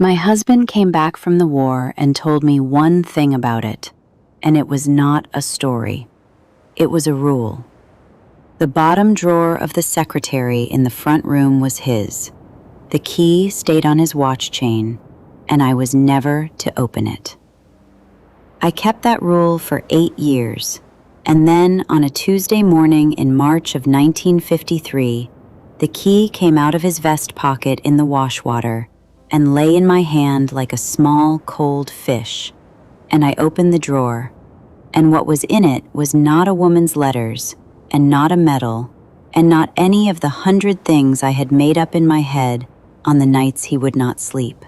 My husband came back from the war and told me one thing about it, and it was not a story. It was a rule. The bottom drawer of the secretary in the front room was his. The key stayed on his watch chain, and I was never to open it. I kept that rule for 8 years, and then on a Tuesday morning in March of 1953, the key came out of his vest pocket in the wash water and lay in my hand like a small, cold fish. And I opened the drawer, and what was in it was not a woman's letters, and not a medal, and not any of the 100 things I had made up in my head on the nights he would not sleep.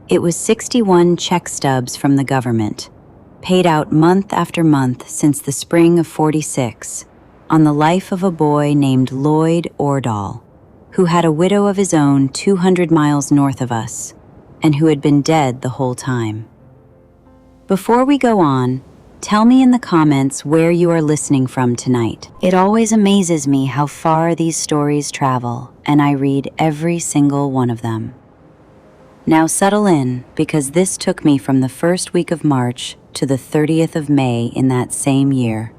It was 61 check stubs from the government, paid out month after month since the spring of '46, on the life of a boy named Lloyd Ordahl, who had a widow of his own 200 miles north of us, and who had been dead the whole time. Before we go on, tell me in the comments where you are listening from tonight. It always amazes me how far these stories travel, and I read every single one of them. Now settle in, because this took me from the first week of March to the 30th of May in that same year,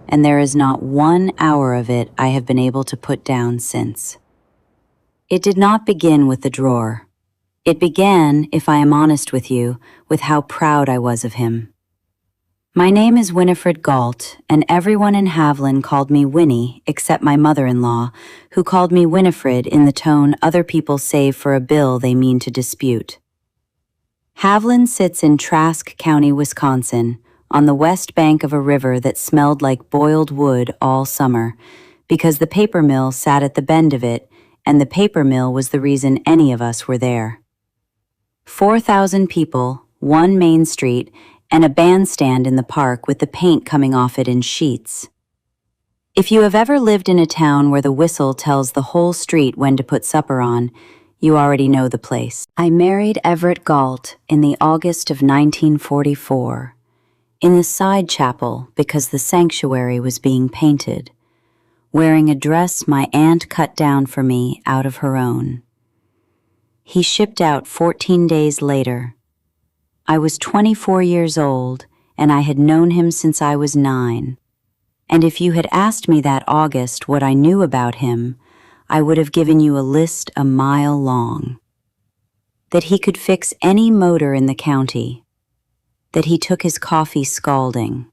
and there is not 1 hour of it I have been able to put down since. It did not begin with the drawer. It began, if I am honest with you, with how proud I was of him. My name is Winifred Galt, and everyone in Haviland called me Winnie except my mother-in-law, who called me Winifred in the tone other people save for a bill they mean to dispute. Haviland sits in Trask County, Wisconsin, on the west bank of a river that smelled like boiled wood all summer, because the paper mill sat at the bend of it, and the paper mill was the reason any of us were there. 4,000 people, one main street, and a bandstand in the park with the paint coming off it in sheets. If you have ever lived in a town where the whistle tells the whole street when to put supper on, you already know the place. I married Everett Galt in the August of 1944, in the side chapel because the sanctuary was being painted, wearing a dress my aunt cut down for me out of her own. He shipped out 14 days later. I was 24 years old, and I had known him since I was 9. And if you had asked me that August what I knew about him, I would have given you a list a mile long. That he could fix any motor in the county. That he took his coffee scalding.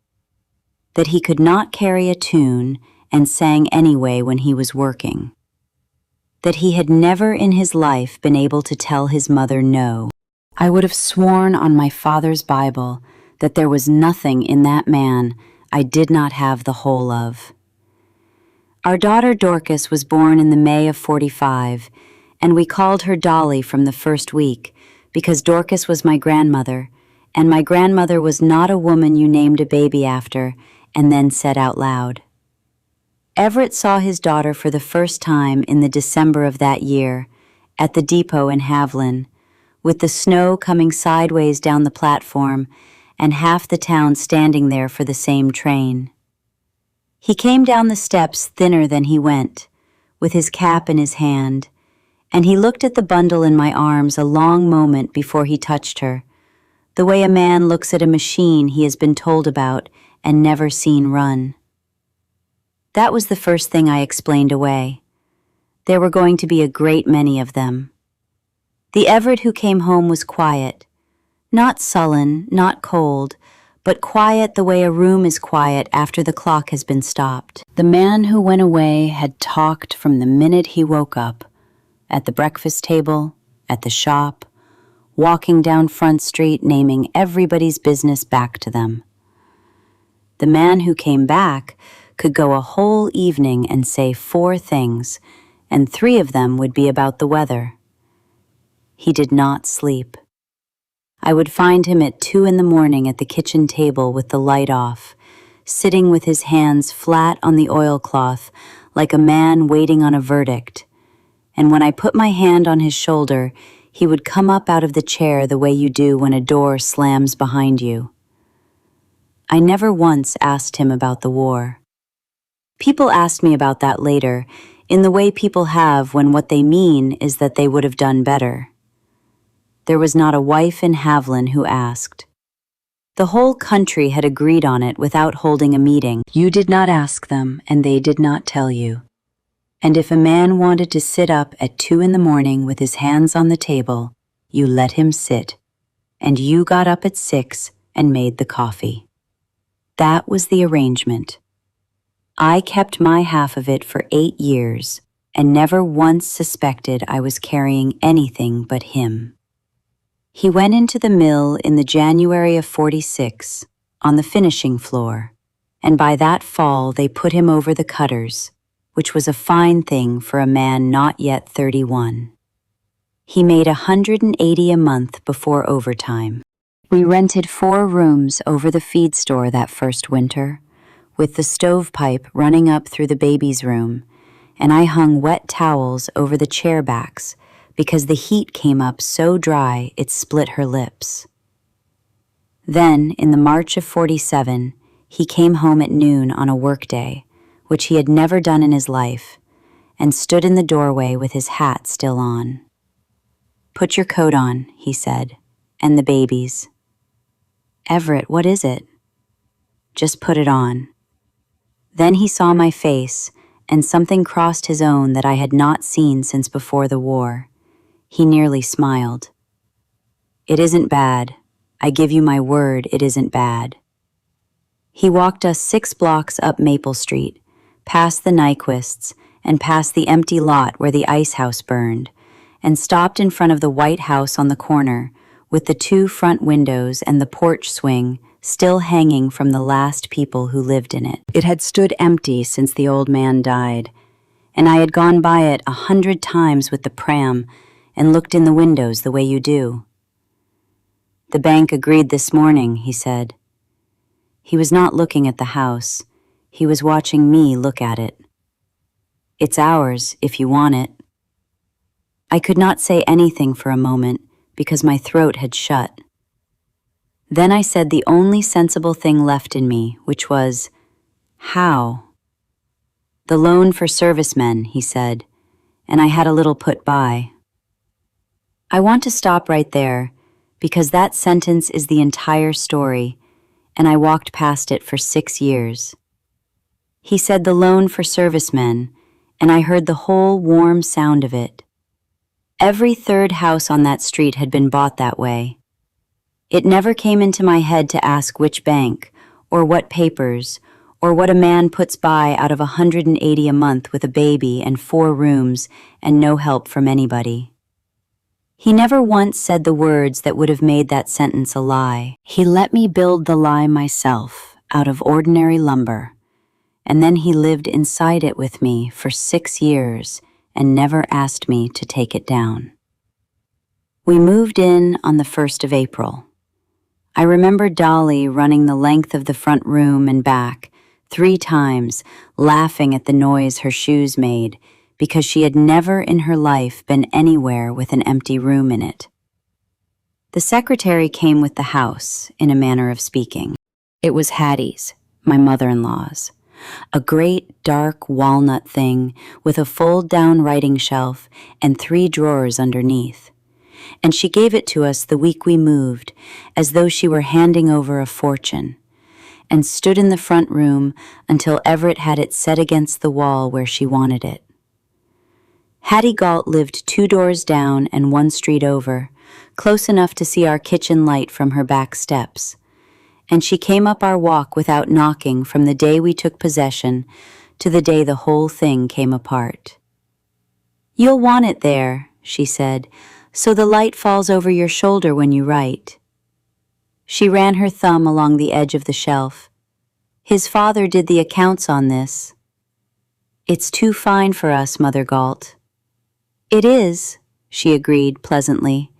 That he could not carry a tune and sang anyway when he was working. That he had never in his life been able to tell his mother no. I would have sworn on my father's Bible that there was nothing in that man I did not have the whole of. Our daughter Dorcas was born in the May of '45, and we called her Dolly from the first week because Dorcas was my grandmother, and my grandmother was not a woman you named a baby after and then said out loud. Everett saw his daughter for the first time in the December of that year, at the depot in Haviland, with the snow coming sideways down the platform and half the town standing there for the same train. He came down the steps thinner than he went, with his cap in his hand, and he looked at the bundle in my arms a long moment before he touched her, the way a man looks at a machine he has been told about and never seen run. That was the first thing I explained away. There were going to be a great many of them. The Everett who came home was quiet, not sullen, not cold, but quiet the way a room is quiet after the clock has been stopped. The man who went away had talked from the minute he woke up, at the breakfast table, at the shop, walking down Front Street naming everybody's business back to them. The man who came back could go a whole evening and say 4 things, and 3 of them would be about the weather. He did not sleep. I would find him at 2 a.m. at the kitchen table with the light off, sitting with his hands flat on the oilcloth like a man waiting on a verdict, and when I put my hand on his shoulder, he would come up out of the chair the way you do when a door slams behind you. I never once asked him about the war. People asked me about that later, in the way people have when what they mean is that they would have done better. there was not a wife in Haviland who asked. The whole country had agreed on it without holding a meeting. You did not ask them, and they did not tell you. And if a man wanted to sit up at 2 in the morning with his hands on the table, you let him sit, and you got up at 6 and made the coffee. That was the arrangement. I kept my half of it for 8 years and never once suspected I was carrying anything but him. He went into the mill in the January of '46 on the finishing floor, and by that fall they put him over the cutters, which was a fine thing for a man not yet 31. He made $180 a month before overtime. We rented 4 rooms over the feed store that first winter, with the stovepipe running up through the baby's room, and I hung wet towels over the chair backs because the heat came up so dry it split her lips. Then, in the March of '47, he came home at noon on a workday, which he had never done in his life, and stood in the doorway with his hat still on. "Put your coat on," he said, "and the baby's." "Everett, what is it?" "Just put it on." Then he saw my face, and something crossed his own that I had not seen since before the war. He nearly smiled. "It isn't bad. I give you my word it isn't bad." He walked us 6 blocks up Maple Street, past the Nyquists, and past the empty lot where the ice house burned, and stopped in front of the white house on the corner, with the 2 front windows and the porch swing still hanging from the last people who lived in it. It had stood empty since the old man died, and I had gone by it 100 times with the pram and looked in the windows the way you do. "The bank agreed this morning," he said. He was not looking at the house. He was watching me look at it. "It's ours, if you want it." I could not say anything for a moment because my throat had shut. Then I said the only sensible thing left in me, which was, "How?" "The loan for servicemen," he said, and I had a little put by. I want to stop right there, because that sentence is the entire story, and I walked past it for 6 years. He said the loan for servicemen, and I heard the whole warm sound of it. Every 3rd house on that street had been bought that way. It never came into my head to ask which bank, or what papers, or what a man puts by out of $180 a month with a baby and 4 rooms and no help from anybody. He never once said the words that would have made that sentence a lie. He let me build the lie myself out of ordinary lumber, and then he lived inside it with me for 6 years and never asked me to take it down. We moved in on the 1st of April. I remember Dolly running the length of the front room and back 3 times, laughing at the noise her shoes made, because she had never in her life been anywhere with an empty room in it. The secretary came with the house, in a manner of speaking. It was Hattie's, my mother-in-law's, a great dark walnut thing with a fold-down writing shelf and 3 drawers underneath. And she gave it to us the week we moved, as though she were handing over a fortune, and stood in the front room until Everett had it set against the wall where she wanted it. Hattie Galt lived 2 doors down and 1 street over, close enough to see our kitchen light from her back steps, and she came up our walk without knocking from the day we took possession to the day the whole thing came apart. "You'll want it there," she said, "so the light falls over your shoulder when you write." She ran her thumb along the edge of the shelf. "His father did the accounts on this." "It's too fine for us, Mother Galt." "It is," she agreed pleasantly,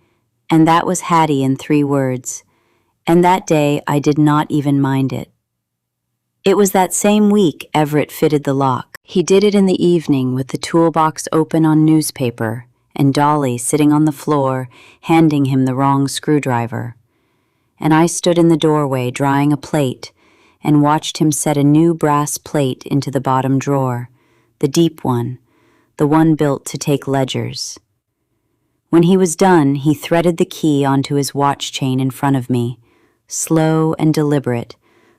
and that was Hattie in 3 words, and that day I did not even mind it. It was that same week Everett fitted the lock. He did it in the evening with the toolbox open on newspaper, and Dolly sitting on the floor, handing him the wrong screwdriver. And I stood in the doorway drying a plate and watched him set a new brass plate into the bottom drawer, the deep one, the one built to take ledgers. When he was done, he threaded the key onto his watch chain in front of me, slow and deliberate,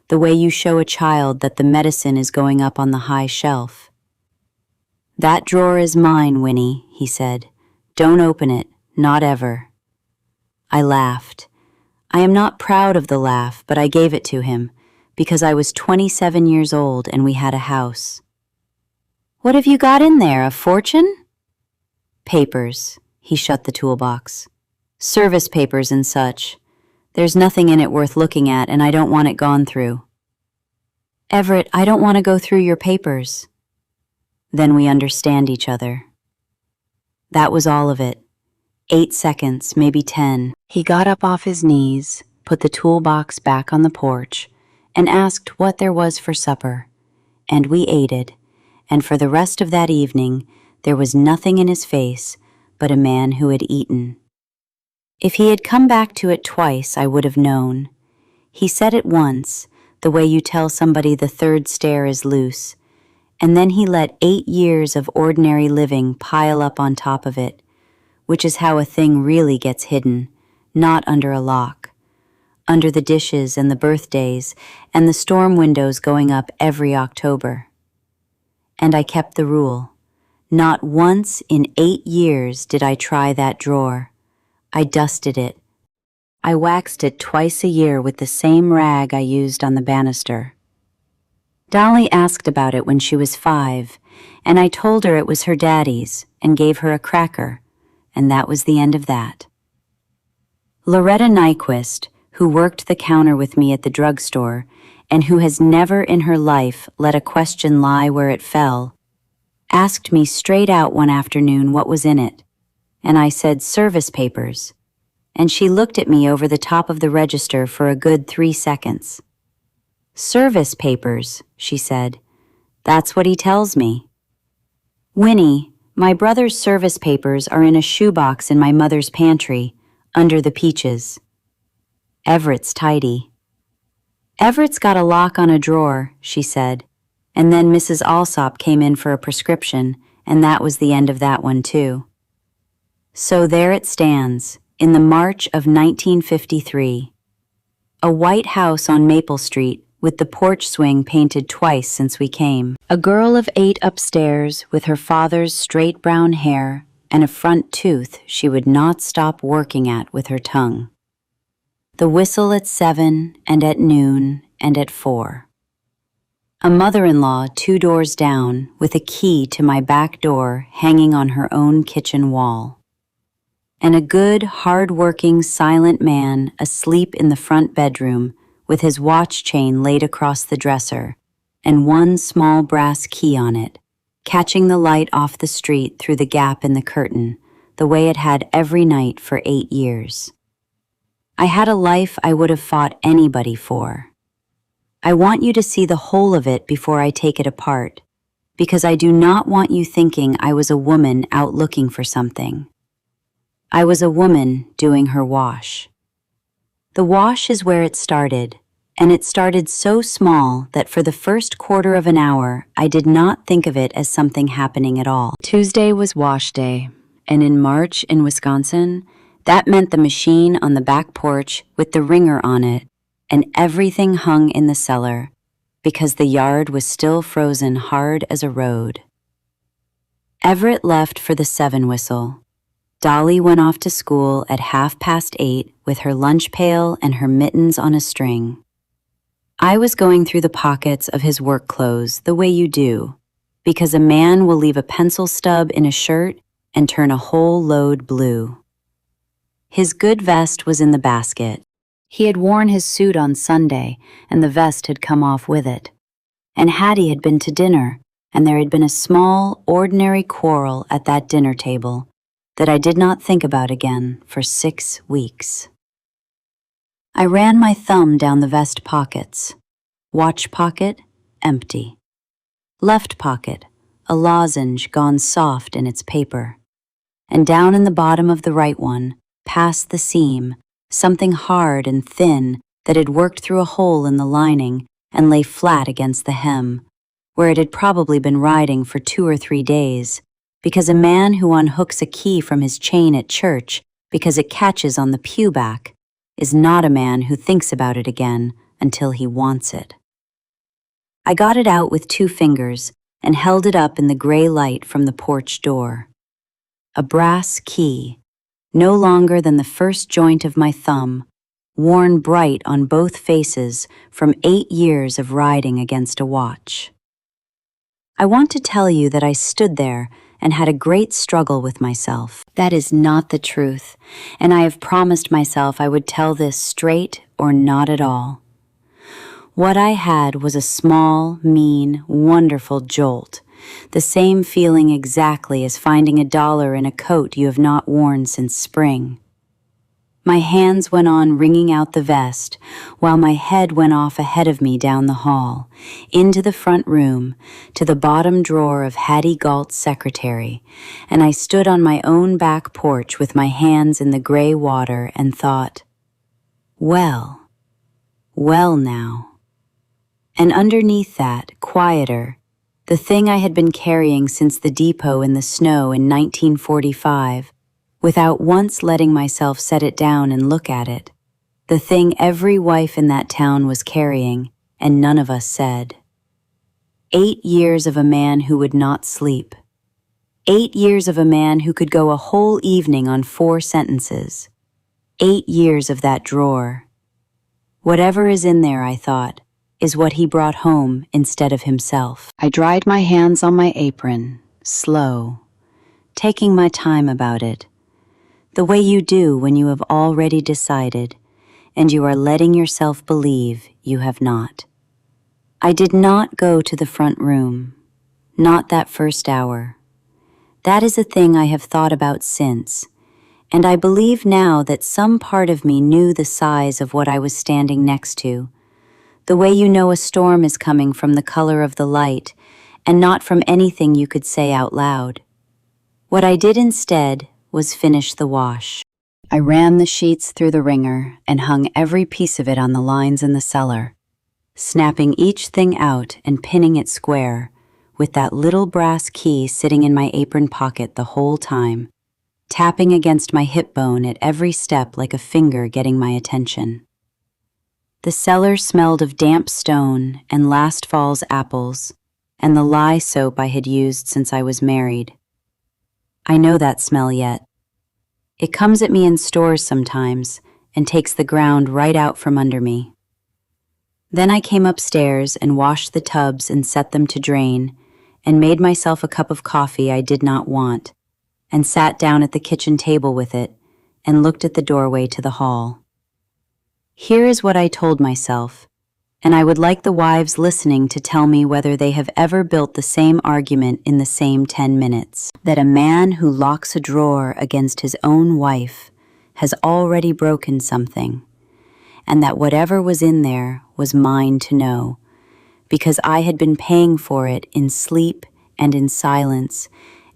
the way you show a child that the medicine is going up on the high shelf. "That drawer is mine, Winnie," he said. "Don't open it, not ever." I laughed. I am not proud of the laugh, but I gave it to him, because I was 27 years old and we had a house. "What have you got in there, a fortune?" "Papers." He shut the toolbox. "Service papers and such. There's nothing in it worth looking at, and I don't want it gone through." "Everett, I don't want to go through your papers." "Then we understand each other." That was all of it. 8 seconds, maybe 10. He got up off his knees, put the toolbox back on the porch, and asked what there was for supper. And we ate it, and for the rest of that evening, there was nothing in his face but a man who had eaten. If he had come back to it twice, I would have known. He said it once, the way you tell somebody the third stair is loose, and then he let 8 years of ordinary living pile up on top of it, which is how a thing really gets hidden, not under a lock, under the dishes and the birthdays and the storm windows going up every October. And I kept the rule. Not once in 8 years did I try that drawer. I dusted it. I waxed it twice a year with the same rag I used on the banister. Dolly asked about it when she was 5, and I told her it was her daddy's and gave her a cracker, and that was the end of that. Loretta Nyquist, who worked the counter with me at the drugstore and who has never in her life let a question lie where it fell, asked me straight out one afternoon what was in it, and I said service papers, and she looked at me over the top of the register for a good 3 seconds. "Service papers," she said. "That's what he tells me." "Winnie, my brother's service papers are in a shoebox in my mother's pantry, under the peaches." "Everett's tidy." "Everett's got a lock on a drawer," she said, and then Mrs. Alsop came in for a prescription, and that was the end of that one too. So there it stands, in the March of 1953. A white house on Maple Street, with the porch swing painted twice since we came. A girl of 8 upstairs with her father's straight brown hair and a front tooth she would not stop working at with her tongue. The whistle at 7 and at noon and at 4. A mother-in-law 2 doors down with a key to my back door hanging on her own kitchen wall. And a good, hard-working, silent man asleep in the front bedroom with his watch chain laid across the dresser and one small brass key on it, catching the light off the street through the gap in the curtain, the way it had every night for 8 years. I had a life I would have fought anybody for. I want you to see the whole of it before I take it apart, because I do not want you thinking I was a woman out looking for something. I was a woman doing her wash. The wash is where it started, and it started so small that for the first quarter of an hour, I did not think of it as something happening at all. Tuesday was wash day, and in March in Wisconsin, that meant the machine on the back porch with the ringer on it, and everything hung in the cellar, because the yard was still frozen hard as a road. Everett left for the 7 whistle. Dolly went off to school at 8:30 with her lunch pail and her mittens on a string. I was going through the pockets of his work clothes the way you do, because a man will leave a pencil stub in a shirt and turn a whole load blue. His good vest was in the basket. He had worn his suit on Sunday, and the vest had come off with it. And Hattie had been to dinner, and there had been a small, ordinary quarrel at that dinner table that I did not think about again for 6 weeks. I ran my thumb down the vest pockets. Watch pocket, empty. Left pocket, a lozenge gone soft in its paper. And down in the bottom of the right one, past the seam, something hard and thin that had worked through a hole in the lining and lay flat against the hem, where it had probably been riding for 2 or 3 days, because a man who unhooks a key from his chain at church because it catches on the pew back is not a man who thinks about it again until he wants it. I got it out with 2 fingers and held it up in the gray light from the porch door. A brass key, no longer than the first joint of my thumb, worn bright on both faces from 8 years of riding against a watch. I want to tell you that I stood there and had a great struggle with myself. That is not the truth, and I have promised myself I would tell this straight or not at all. What I had was a small, mean, wonderful jolt, the same feeling exactly as finding $1 in a coat you have not worn since spring. My hands went on wringing out the vest, while my head went off ahead of me down the hall, into the front room, to the bottom drawer of Hattie Galt's secretary, and I stood on my own back porch with my hands in the gray water and thought, well now. And underneath that, quieter, the thing I had been carrying since the depot in the snow in 1945, without once letting myself set it down and look at it, the thing every wife in that town was carrying, and none of us said. 8 years of a man who would not sleep. 8 years of a man who could go a whole evening on 4 sentences. 8 years of that drawer. Whatever is in there, I thought, is what he brought home instead of himself. I dried my hands on my apron, slow, taking my time about it, the way you do when you have already decided, and you are letting yourself believe you have not. I did not go to the front room, not that first hour. That is a thing I have thought about since, and I believe now that some part of me knew the size of what I was standing next to, the way you know a storm is coming from the color of the light, and not from anything you could say out loud. What I did instead was finish the wash. I ran the sheets through the wringer and hung every piece of it on the lines in the cellar, snapping each thing out and pinning it square, with that little brass key sitting in my apron pocket the whole time, tapping against my hip bone at every step like a finger getting my attention. The cellar smelled of damp stone and last fall's apples and the lye soap I had used since I was married. I know that smell yet. It comes at me in stores sometimes and takes the ground right out from under me. Then I came upstairs and washed the tubs and set them to drain and made myself a cup of coffee I did not want and sat down at the kitchen table with it and looked at the doorway to the hall. Here is what I told myself, and I would like the wives listening to tell me whether they have ever built the same argument in the same 10 minutes. That a man who locks a drawer against his own wife has already broken something, and that whatever was in there was mine to know, because I had been paying for it in sleep and in silence,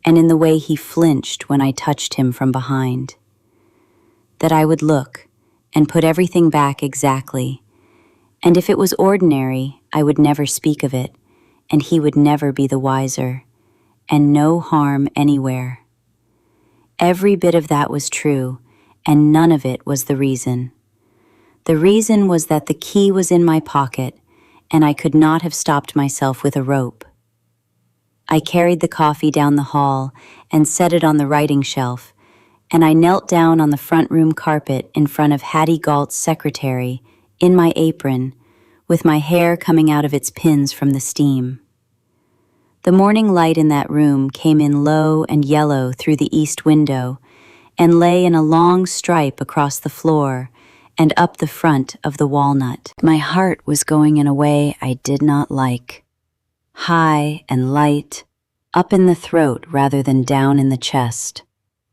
and in the way he flinched when I touched him from behind. That I would look and put everything back exactly, and if it was ordinary, I would never speak of it, and he would never be the wiser, and no harm anywhere. Every bit of that was true, and none of it was the reason. The reason was that the key was in my pocket, and I could not have stopped myself with a rope. I carried the coffee down the hall and set it on the writing shelf, and I knelt down on the front room carpet in front of Hattie Galt's secretary, in my apron, with my hair coming out of its pins from the steam. The morning light in that room came in low and yellow through the east window and lay in a long stripe across the floor and up the front of the walnut. My heart was going in a way I did not like. High and light, up in the throat rather than down in the chest,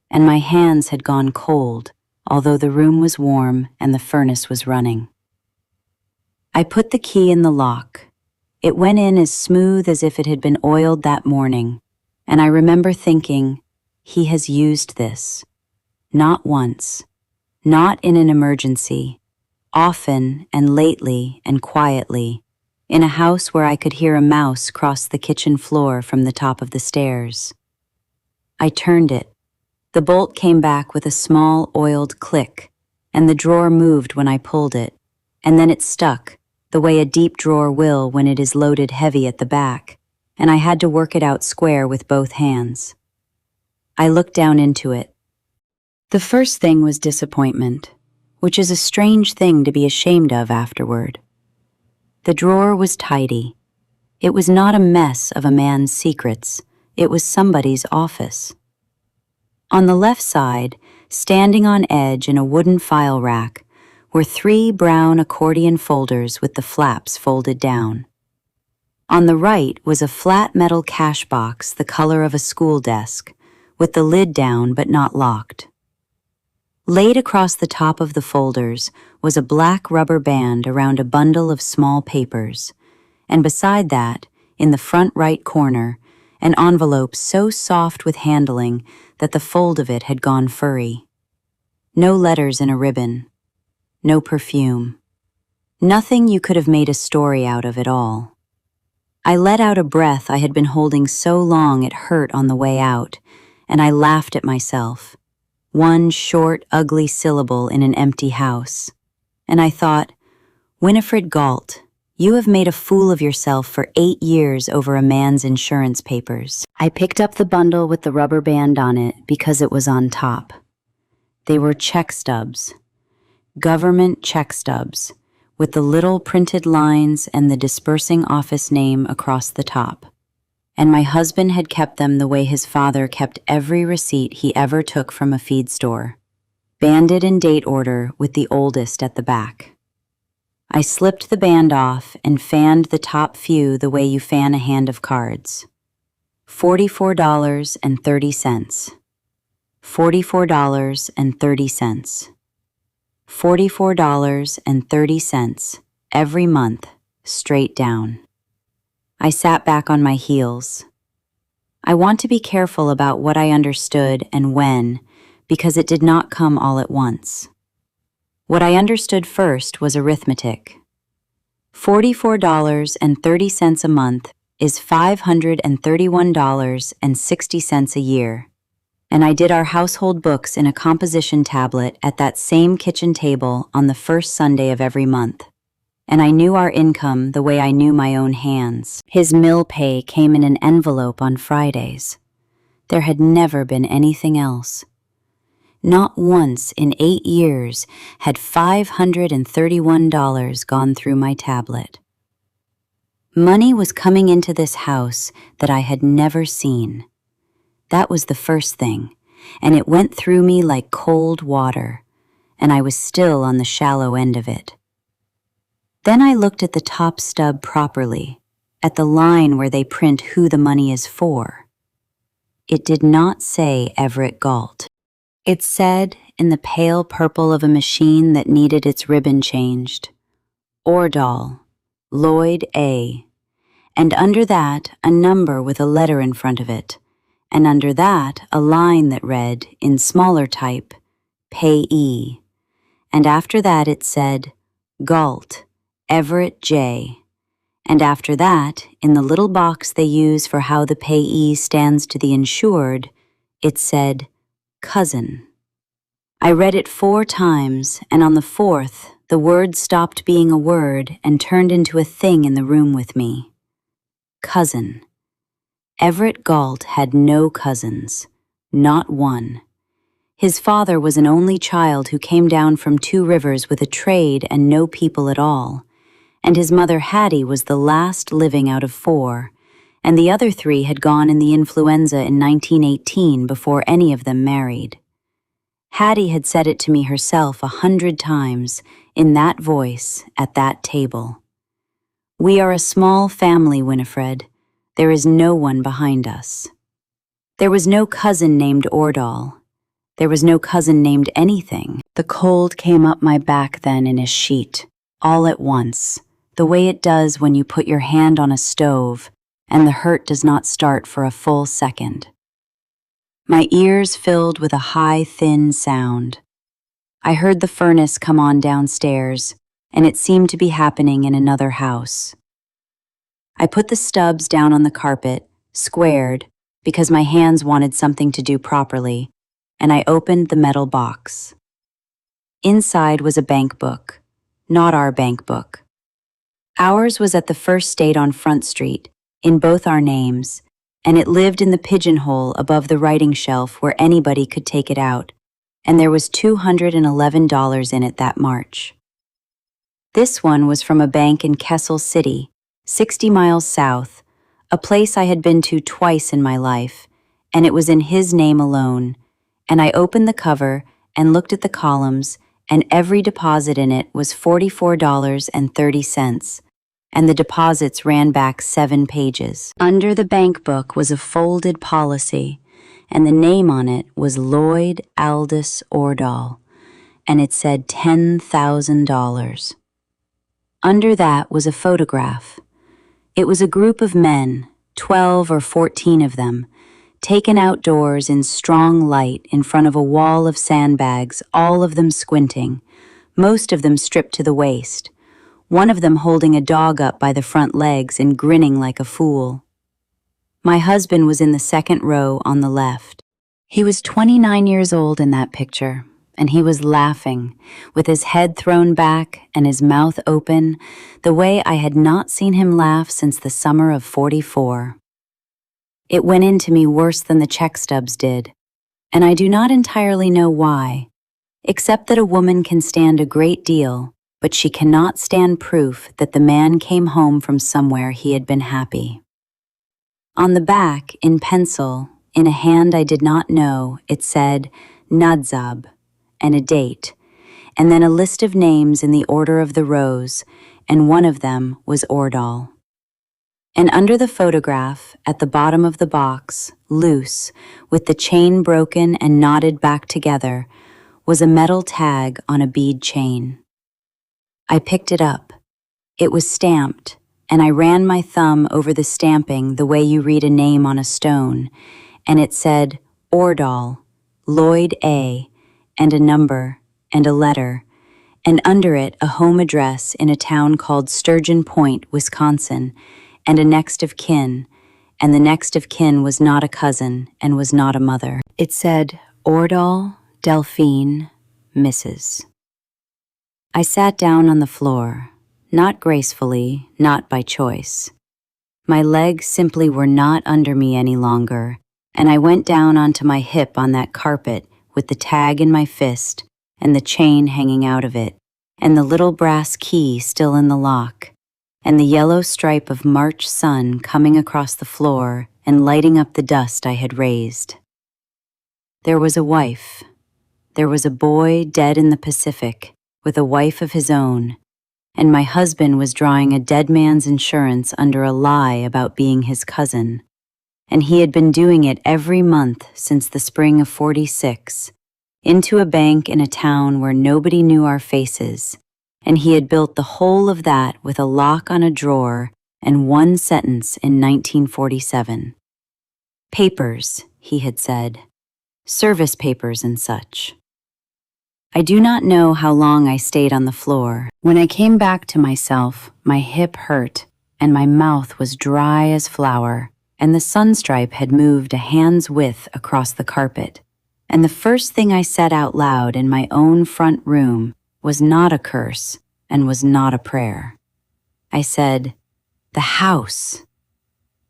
and my hands had gone cold, although the room was warm and the furnace was running. I put the key in the lock. It went in as smooth as if it had been oiled that morning, and I remember thinking, he has used this. Not once, not in an emergency, often and lately and quietly, in a house where I could hear a mouse cross the kitchen floor from the top of the stairs. I turned it. The bolt came back with a small, oiled click, and the drawer moved when I pulled it, and then it stuck, the way a deep drawer will when it is loaded heavy at the back, and I had to work it out square with both hands. I looked down into it. The first thing was disappointment, which is a strange thing to be ashamed of afterward. The drawer was tidy. It was not a mess of a man's secrets. It was somebody's office. On the left side, standing on edge in a wooden file rack, were 3 brown accordion folders with the flaps folded down. On the right was a flat metal cash box the color of a school desk, with the lid down but not locked. Laid across the top of the folders was a black rubber band around a bundle of small papers, and beside that, in the front right corner, an envelope so soft with handling that the fold of it had gone furry. No letters in a ribbon. No perfume. Nothing you could have made a story out of at all. I let out a breath I had been holding so long it hurt on the way out, and I laughed at myself. One short, ugly syllable in an empty house. And I thought, Winifred Galt, you have made a fool of yourself for 8 years over a man's insurance papers. I picked up the bundle with the rubber band on it because it was on top. They were check stubs. Government check stubs, with the little printed lines and the dispersing office name across the top. And my husband had kept them the way his father kept every receipt he ever took from a feed store, banded in date order with the oldest at the back. I slipped the band off and fanned the top few the way you fan a hand of cards. $44.30. $44.30. $44.30 every month, straight down. I sat back on my heels. I want to be careful about what I understood and when, because it did not come all at once. What I understood first was arithmetic. $44.30 a month is $531.60 a year, and I did our household books in a composition tablet at that same kitchen table on the first Sunday of every month. And I knew our income the way I knew my own hands. His mill pay came in an envelope on Fridays. There had never been anything else. Not once in 8 years had $531 gone through my tablet. Money was coming into this house that I had never seen. That was the first thing, and it went through me like cold water, and I was still on the shallow end of it. Then I looked at the top stub properly, at the line where they print who the money is for. It did not say Everett Galt. It said, in the pale purple of a machine that needed its ribbon changed, Ordahl, Lloyd A., and under that a number with a letter in front of it, and under that a line that read, in smaller type, Payee, and after that it said, Galt, Everett J., and after that, in the little box they use for how the payee stands to the insured, it said, Cousin. I read it 4 times, and on the 4th, the word stopped being a word and turned into a thing in the room with me. Cousin. Everett Galt had no cousins, not one. His father was an only child who came down from 2 rivers with a trade and no people at all, and his mother Hattie was the last living out of 4, and the other 3 had gone in the influenza in 1918 before any of them married. Hattie had said it to me herself 100 times, in that voice, at that table. We are a small family, Winifred. There is no one behind us. There was no cousin named Ordahl. There was no cousin named anything. The cold came up my back then in a sheet, all at once, the way it does when you put your hand on a stove, and the hurt does not start for a full second. My ears filled with a high, thin sound. I heard the furnace come on downstairs, and it seemed to be happening in another house. I put the stubs down on the carpet, squared, because my hands wanted something to do properly, and I opened the metal box. Inside was a bank book, not our bank book. Ours was at the First State on Front Street, in both our names, and it lived in the pigeonhole above the writing shelf where anybody could take it out, and there was $211 in it that March. This one was from a bank in Kessel City, 60 miles south, a place I had been to twice in my life, and it was in his name alone, and I opened the cover and looked at the columns, and every deposit in it was $44.30, and the deposits ran back 7 pages. Under the bank book was a folded policy, and the name on it was Lloyd Ordahl, and it said $10,000. Under that was a photograph. It was a group of men, 12 or 14 of them, taken outdoors in strong light in front of a wall of sandbags, all of them squinting, most of them stripped to the waist, one of them holding a dog up by the front legs and grinning like a fool. My husband was in the second row on the left. He was 29 years old in that picture, and he was laughing, with his head thrown back and his mouth open, the way I had not seen him laugh since the summer of '44. It went into me worse than the check stubs did, and I do not entirely know why, except that a woman can stand a great deal, but she cannot stand proof that the man came home from somewhere he had been happy. On the back, in pencil, in a hand I did not know, it said Nadzab, and a date, and then a list of names in the order of the rows, and one of them was Ordahl. And under the photograph, at the bottom of the box, loose, with the chain broken and knotted back together, was a metal tag on a bead chain. I picked it up. It was stamped, and I ran my thumb over the stamping the way you read a name on a stone, and it said Ordahl, Lloyd A., and a number, and a letter, and under it a home address in a town called Sturgeon Point, Wisconsin, and a next of kin, and the next of kin was not a cousin and was not a mother. It said, Ordahl, Delphine, Mrs. I sat down on the floor, not gracefully, not by choice. My legs simply were not under me any longer, and I went down onto my hip on that carpet with the tag in my fist and the chain hanging out of it, and the little brass key still in the lock, and the yellow stripe of March sun coming across the floor and lighting up the dust I had raised. There was a wife. There was a boy dead in the Pacific, with a wife of his own, and my husband was drawing a dead man's insurance under a lie about being his cousin, and he had been doing it every month since the spring of '46, into a bank in a town where nobody knew our faces, and he had built the whole of that with a lock on a drawer and one sentence in 1947. Papers, he had said, service papers and such. I do not know how long I stayed on the floor. When I came back to myself, my hip hurt, and my mouth was dry as flour, and the sunstripe had moved a hand's width across the carpet, and the first thing I said out loud in my own front room was not a curse and was not a prayer. I said, the house,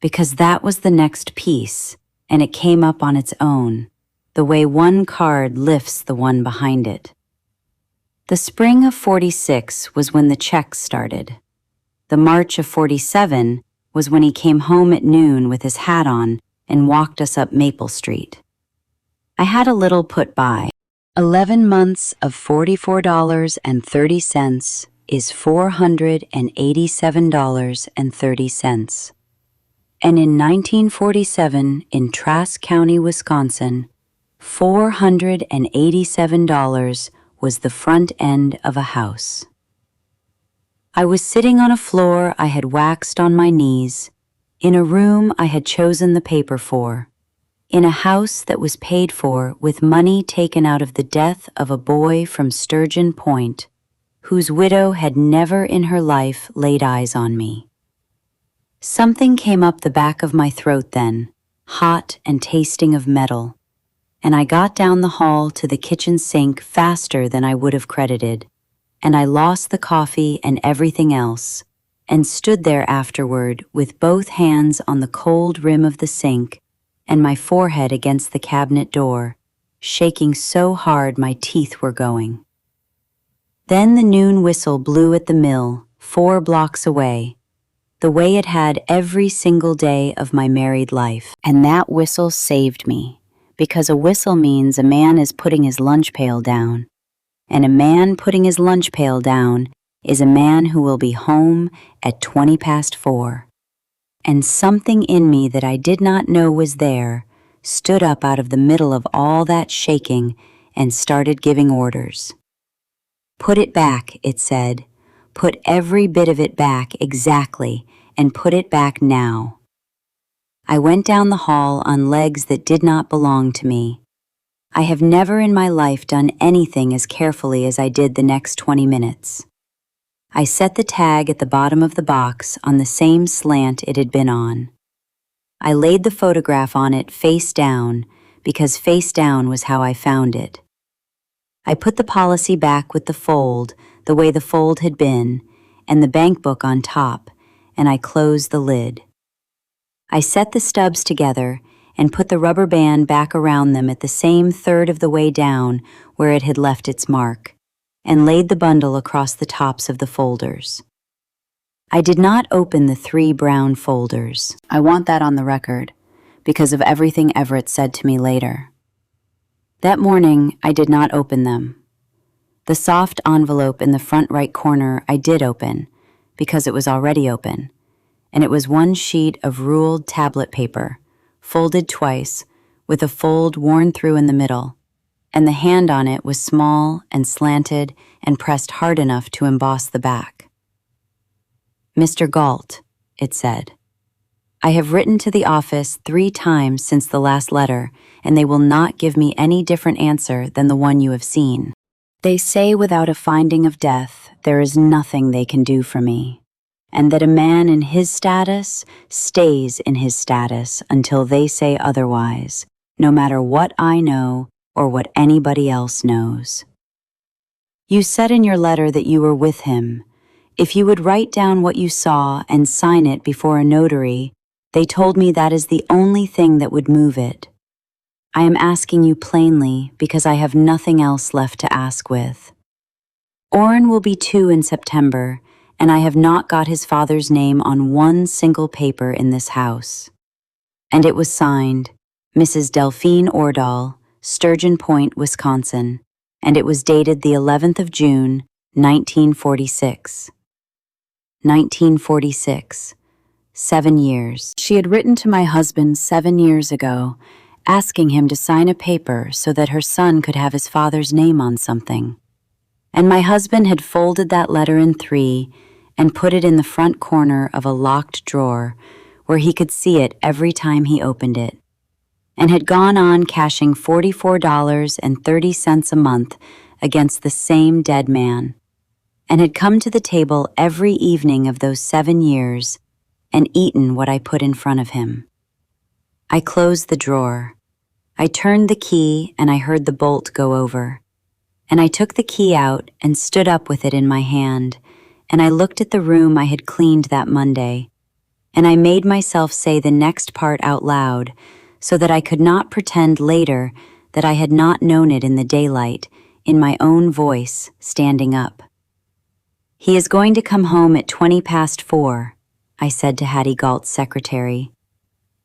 because that was the next piece, and it came up on its own, the way one card lifts the one behind it. The spring of '46 was when the checks started. The March of '47 was when he came home at noon with his hat on and walked us up Maple Street. I had a little put by. 11 months of $44.30 is $487.30. And in 1947, in Trask County, Wisconsin, $487 was the front end of a house. I was sitting on a floor I had waxed on my knees, in a room I had chosen the paper for, in a house that was paid for with money taken out of the death of a boy from Sturgeon Point, whose widow had never in her life laid eyes on me. Something came up the back of my throat then, hot and tasting of metal, and I got down the hall to the kitchen sink faster than I would have credited, and I lost the coffee and everything else, and stood there afterward with both hands on the cold rim of the sink and my forehead against the cabinet door, shaking so hard my teeth were going. Then the noon whistle blew at the mill, 4 blocks away, the way it had every single day of my married life. And that whistle saved me, because a whistle means a man is putting his lunch pail down. And a man putting his lunch pail down is a man who will be home at 4:20. And something in me that I did not know was there stood up out of the middle of all that shaking and started giving orders. "Put it back," it said. "Put every bit of it back exactly, and put it back now." I went down the hall on legs that did not belong to me. I have never in my life done anything as carefully as I did the next 20 minutes. I set the tag at the bottom of the box on the same slant it had been on. I laid the photograph on it face down, because face down was how I found it. I put the policy back with the fold, the way the fold had been, and the bank book on top, and I closed the lid. I set the stubs together and put the rubber band back around them at the same third of the way down where it had left its mark, and laid the bundle across the tops of the folders. I did not open the 3 brown folders. I want that on the record, because of everything Everett said to me later. That morning, I did not open them. The soft envelope in the front right corner I did open, because it was already open, and it was 1 sheet of ruled tablet paper, folded twice, with a fold worn through in the middle, and the hand on it was small and slanted and pressed hard enough to emboss the back. "Mr. Galt," it said, "I have written to the office 3 times since the last letter, and they will not give me any different answer than the one you have seen. They say without a finding of death, there is nothing they can do for me, and that a man in his status stays in his status until they say otherwise, no matter what I know or what anybody else knows. You said in your letter that you were with him. If you would write down what you saw and sign it before a notary, they told me that is the only thing that would move it. I am asking you plainly because I have nothing else left to ask with. Orrin will be 2 in September, and I have not got his father's name on 1 single paper in this house." And it was signed, Mrs. Delphine Ordahl, Sturgeon Point, Wisconsin, and it was dated the 11th of June, 1946. 1946. 7 years. She had written to my husband 7 years ago, asking him to sign a paper so that her son could have his father's name on something. And my husband had folded that letter in 3 and put it in the front corner of a locked drawer where he could see it every time he opened it, and had gone on cashing $44.30 a month against the same dead man, and had come to the table every evening of those 7 years and eaten what I put in front of him. I closed the drawer. I turned the key and I heard the bolt go over. And I took the key out and stood up with it in my hand, and I looked at the room I had cleaned that Monday, and I made myself say the next part out loud so that I could not pretend later that I had not known it in the daylight, in my own voice, standing up. "He is going to come home at 4:20, I said to Hattie Galt's secretary,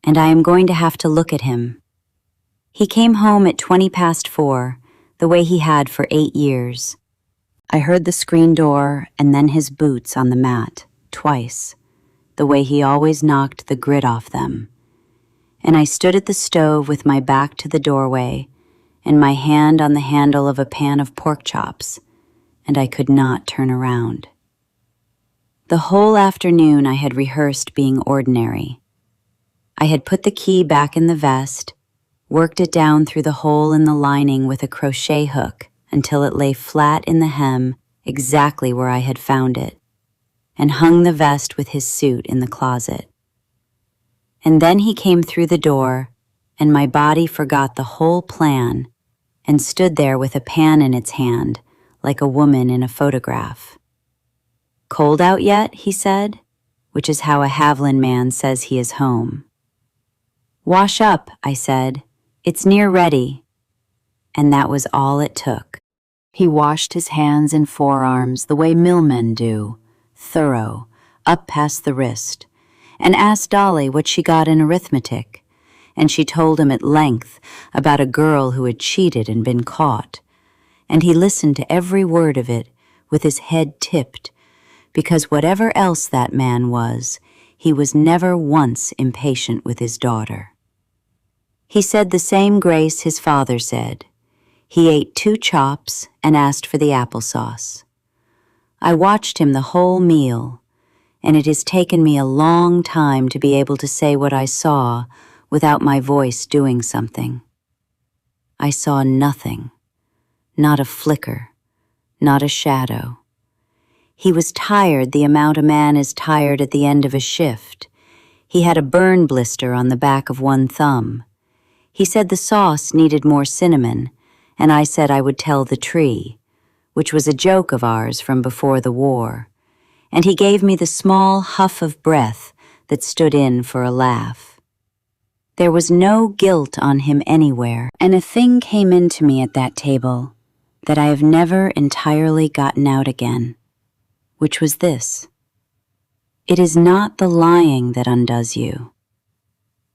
"and I am going to have to look at him." He came home at 4:20, the way he had for 8 years. I heard the screen door and then his boots on the mat, twice, the way he always knocked the grit off them. And I stood at the stove with my back to the doorway and my hand on the handle of a pan of pork chops, and I could not turn around. The whole afternoon I had rehearsed being ordinary. I had put the key back in the vest, worked it down through the hole in the lining with a crochet hook until it lay flat in the hem exactly where I had found it, and hung the vest with his suit in the closet. And then he came through the door, and my body forgot the whole plan and stood there with a pan in its hand, like a woman in a photograph. "Cold out yet?" he said, which is how a Haviland man says he is home. "Wash up," I said. "It's near ready." And that was all it took. He washed his hands and forearms the way millmen do, thorough, up past the wrist, and asked Dolly what she got in arithmetic, and she told him at length about a girl who had cheated and been caught, and he listened to every word of it with his head tipped, because whatever else that man was, he was never once impatient with his daughter. He said the same grace his father said. He ate 2 chops and asked for the applesauce. I watched him the whole meal, and it has taken me a long time to be able to say what I saw without my voice doing something. I saw nothing, not a flicker, not a shadow. He was tired the amount a man is tired at the end of a shift. He had a burn blister on the back of one thumb. He said the sauce needed more cinnamon, and I said I would tell the tree, which was a joke of ours from before the war, and he gave me the small huff of breath that stood in for a laugh. There was no guilt on him anywhere, and a thing came into me at that table that I have never entirely gotten out again, which was this: it is not the lying that undoes you.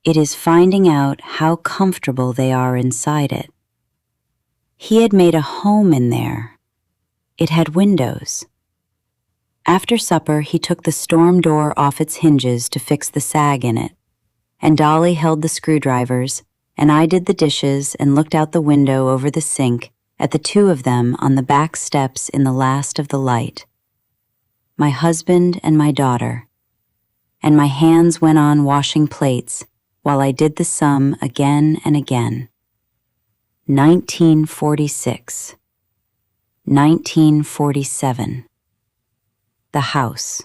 It is finding out how comfortable they are inside it. He had made a home in there. It had windows. After supper, he took the storm door off its hinges to fix the sag in it, and Dolly held the screwdrivers, and I did the dishes and looked out the window over the sink at the 2 of them on the back steps in the last of the light. My husband and my daughter, and my hands went on washing plates while I did the sum again and again. 1946, 1947, the house,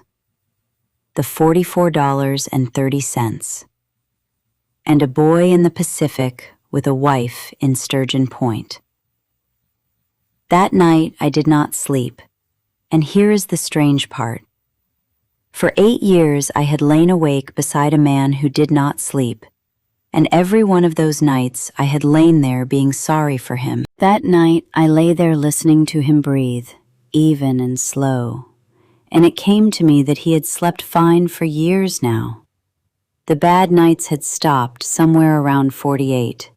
the $44.30, and a boy in the Pacific with a wife in Sturgeon Point. That night I did not sleep, and here is the strange part. For 8 years I had lain awake beside a man who did not sleep, and every one of those nights I had lain there being sorry for him. That night I lay there listening to him breathe, even and slow, and it came to me that he had slept fine for years now. The bad nights had stopped somewhere around 48.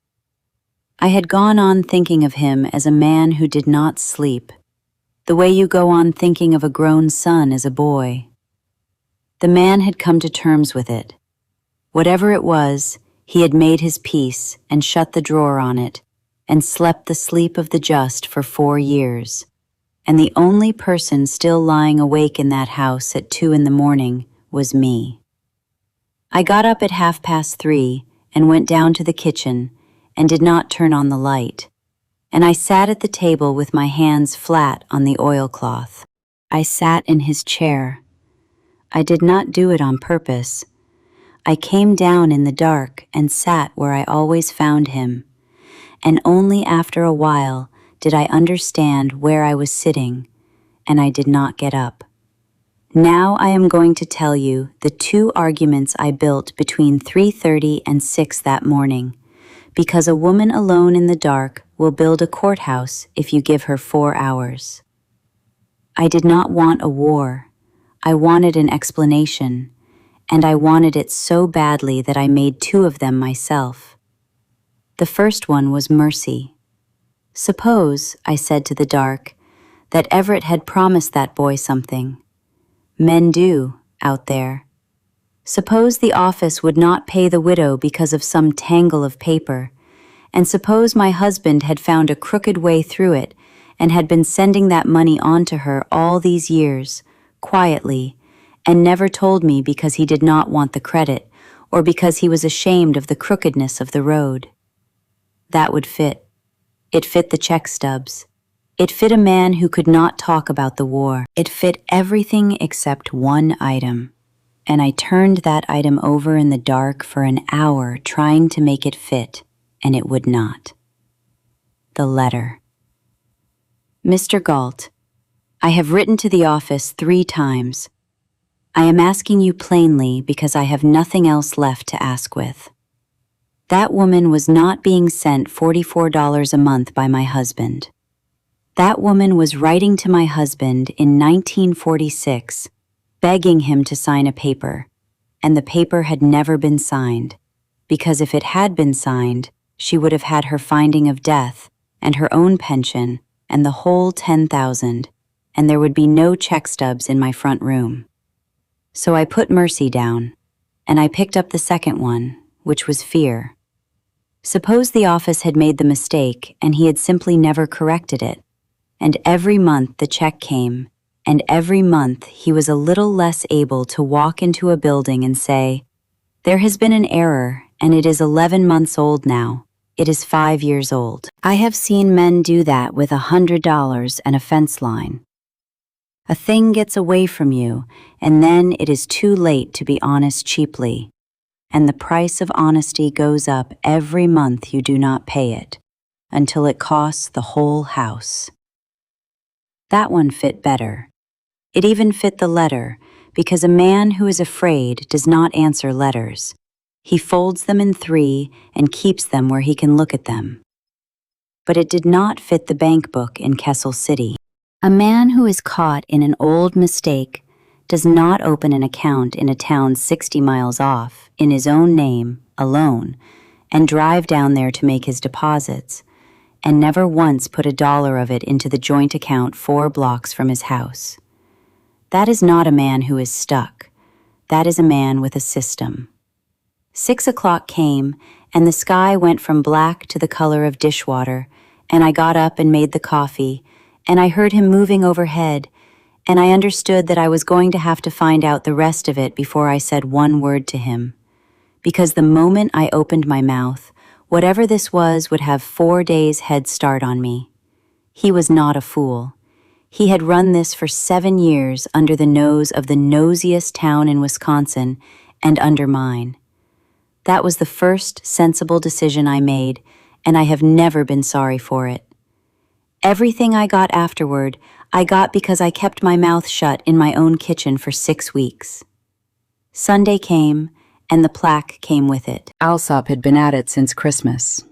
I had gone on thinking of him as a man who did not sleep, the way you go on thinking of a grown son as a boy. The man had come to terms with it. Whatever it was, he had made his peace and shut the drawer on it and slept the sleep of the just for 4 years. And the only person still lying awake in that house at 2 in the morning was me. I got up at 3:30 and went down to the kitchen and did not turn on the light, and I sat at the table with my hands flat on the oilcloth. I sat in his chair. I did not do it on purpose. I came down in the dark and sat where I always found him, and only after a while did I understand where I was sitting, and I did not get up. Now I am going to tell you the 2 arguments I built between 3:30 and 6 that morning, because a woman alone in the dark will build a courthouse if you give her 4 hours. I did not want a war. I wanted an explanation, and I wanted it so badly that I made 2 of them myself. The first one was mercy. Suppose, I said to the dark, that Everett had promised that boy something. Men do, out there. Suppose the office would not pay the widow because of some tangle of paper, and suppose my husband had found a crooked way through it and had been sending that money on to her all these years, quietly, and never told me because he did not want the credit or because he was ashamed of the crookedness of the road. That would fit. It fit the check stubs. It fit a man who could not talk about the war. It fit everything except one item, and I turned that item over in the dark for an hour trying to make it fit, and it would not. The letter. Mr. Galt, I have written to the office 3 times. I am asking you plainly because I have nothing else left to ask with. That woman was not being sent $44 a month by my husband. That woman was writing to my husband in 1946, begging him to sign a paper, and the paper had never been signed, because if it had been signed, she would have had her finding of death and her own pension and the whole $10,000, and there would be no check stubs in my front room. So I put mercy down, and I picked up the second one, which was fear. Suppose the office had made the mistake and he had simply never corrected it, and every month the check came, and every month he was a little less able to walk into a building and say, "There has been an error, and it is 11 months old now. It is 5 years old." I have seen men do that with $100 and a fence line. A thing gets away from you, and then it is too late to be honest cheaply, and the price of honesty goes up every month you do not pay it, until it costs the whole house. That one fit better. It even fit the letter, because a man who is afraid does not answer letters. He folds them in 3 and keeps them where he can look at them. But it did not fit the bank book in Kessel City. A man who is caught in an old mistake does not open an account in a town 60 miles off, in his own name, alone, and drive down there to make his deposits, and never once put $1 of it into the joint account 4 blocks from his house. That is not a man who is stuck. That is a man with a system. 6 o'clock came, and the sky went from black to the color of dishwater, and I got up and made the coffee, and I heard him moving overhead, and I understood that I was going to have to find out the rest of it before I said one word to him. Because the moment I opened my mouth, whatever this was would have 4 days head start on me. He was not a fool. He had run this for 7 years under the nose of the nosiest town in Wisconsin and under mine. That was the first sensible decision I made, and I have never been sorry for it. Everything I got afterward, I got because I kept my mouth shut in my own kitchen for 6 weeks. Sunday came, and the plaque came with it. Alsop had been at it since Christmas.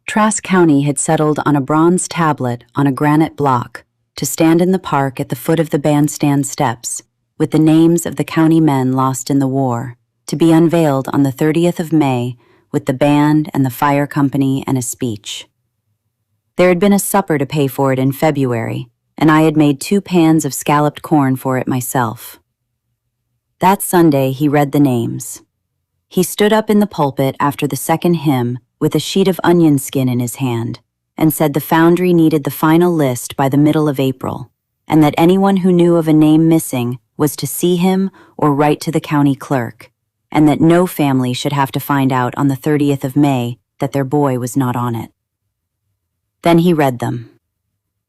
Trask County had settled on a bronze tablet on a granite block to stand in the park at the foot of the bandstand steps, with the names of the county men lost in the war, to be unveiled on the 30th of May with the band and the fire company and a speech. There had been a supper to pay for it in February, and I had made 2 pans of scalloped corn for it myself. That Sunday he read the names. He stood up in the pulpit after the second hymn with a sheet of onion skin in his hand and said the foundry needed the final list by the middle of April, and that anyone who knew of a name missing was to see him or write to the county clerk, and that no family should have to find out on the 30th of May that their boy was not on it. Then he read them.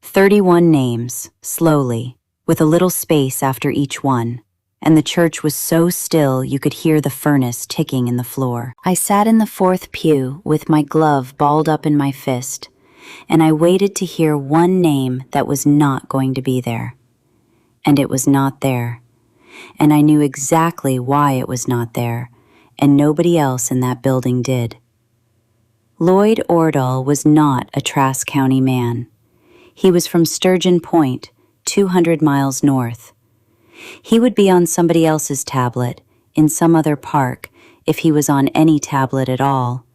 31 names, slowly, with a little space after each one, and the church was so still you could hear the furnace ticking in the floor. I sat in the 4th pew with my glove balled up in my fist, and I waited to hear one name that was not going to be there. And it was not there. And I knew exactly why it was not there, and nobody else in that building did. Lloyd Ordahl was not a Trask County man. He was from Sturgeon Point, 200 miles north. He would be on somebody else's tablet, in some other park, if he was on any tablet at all.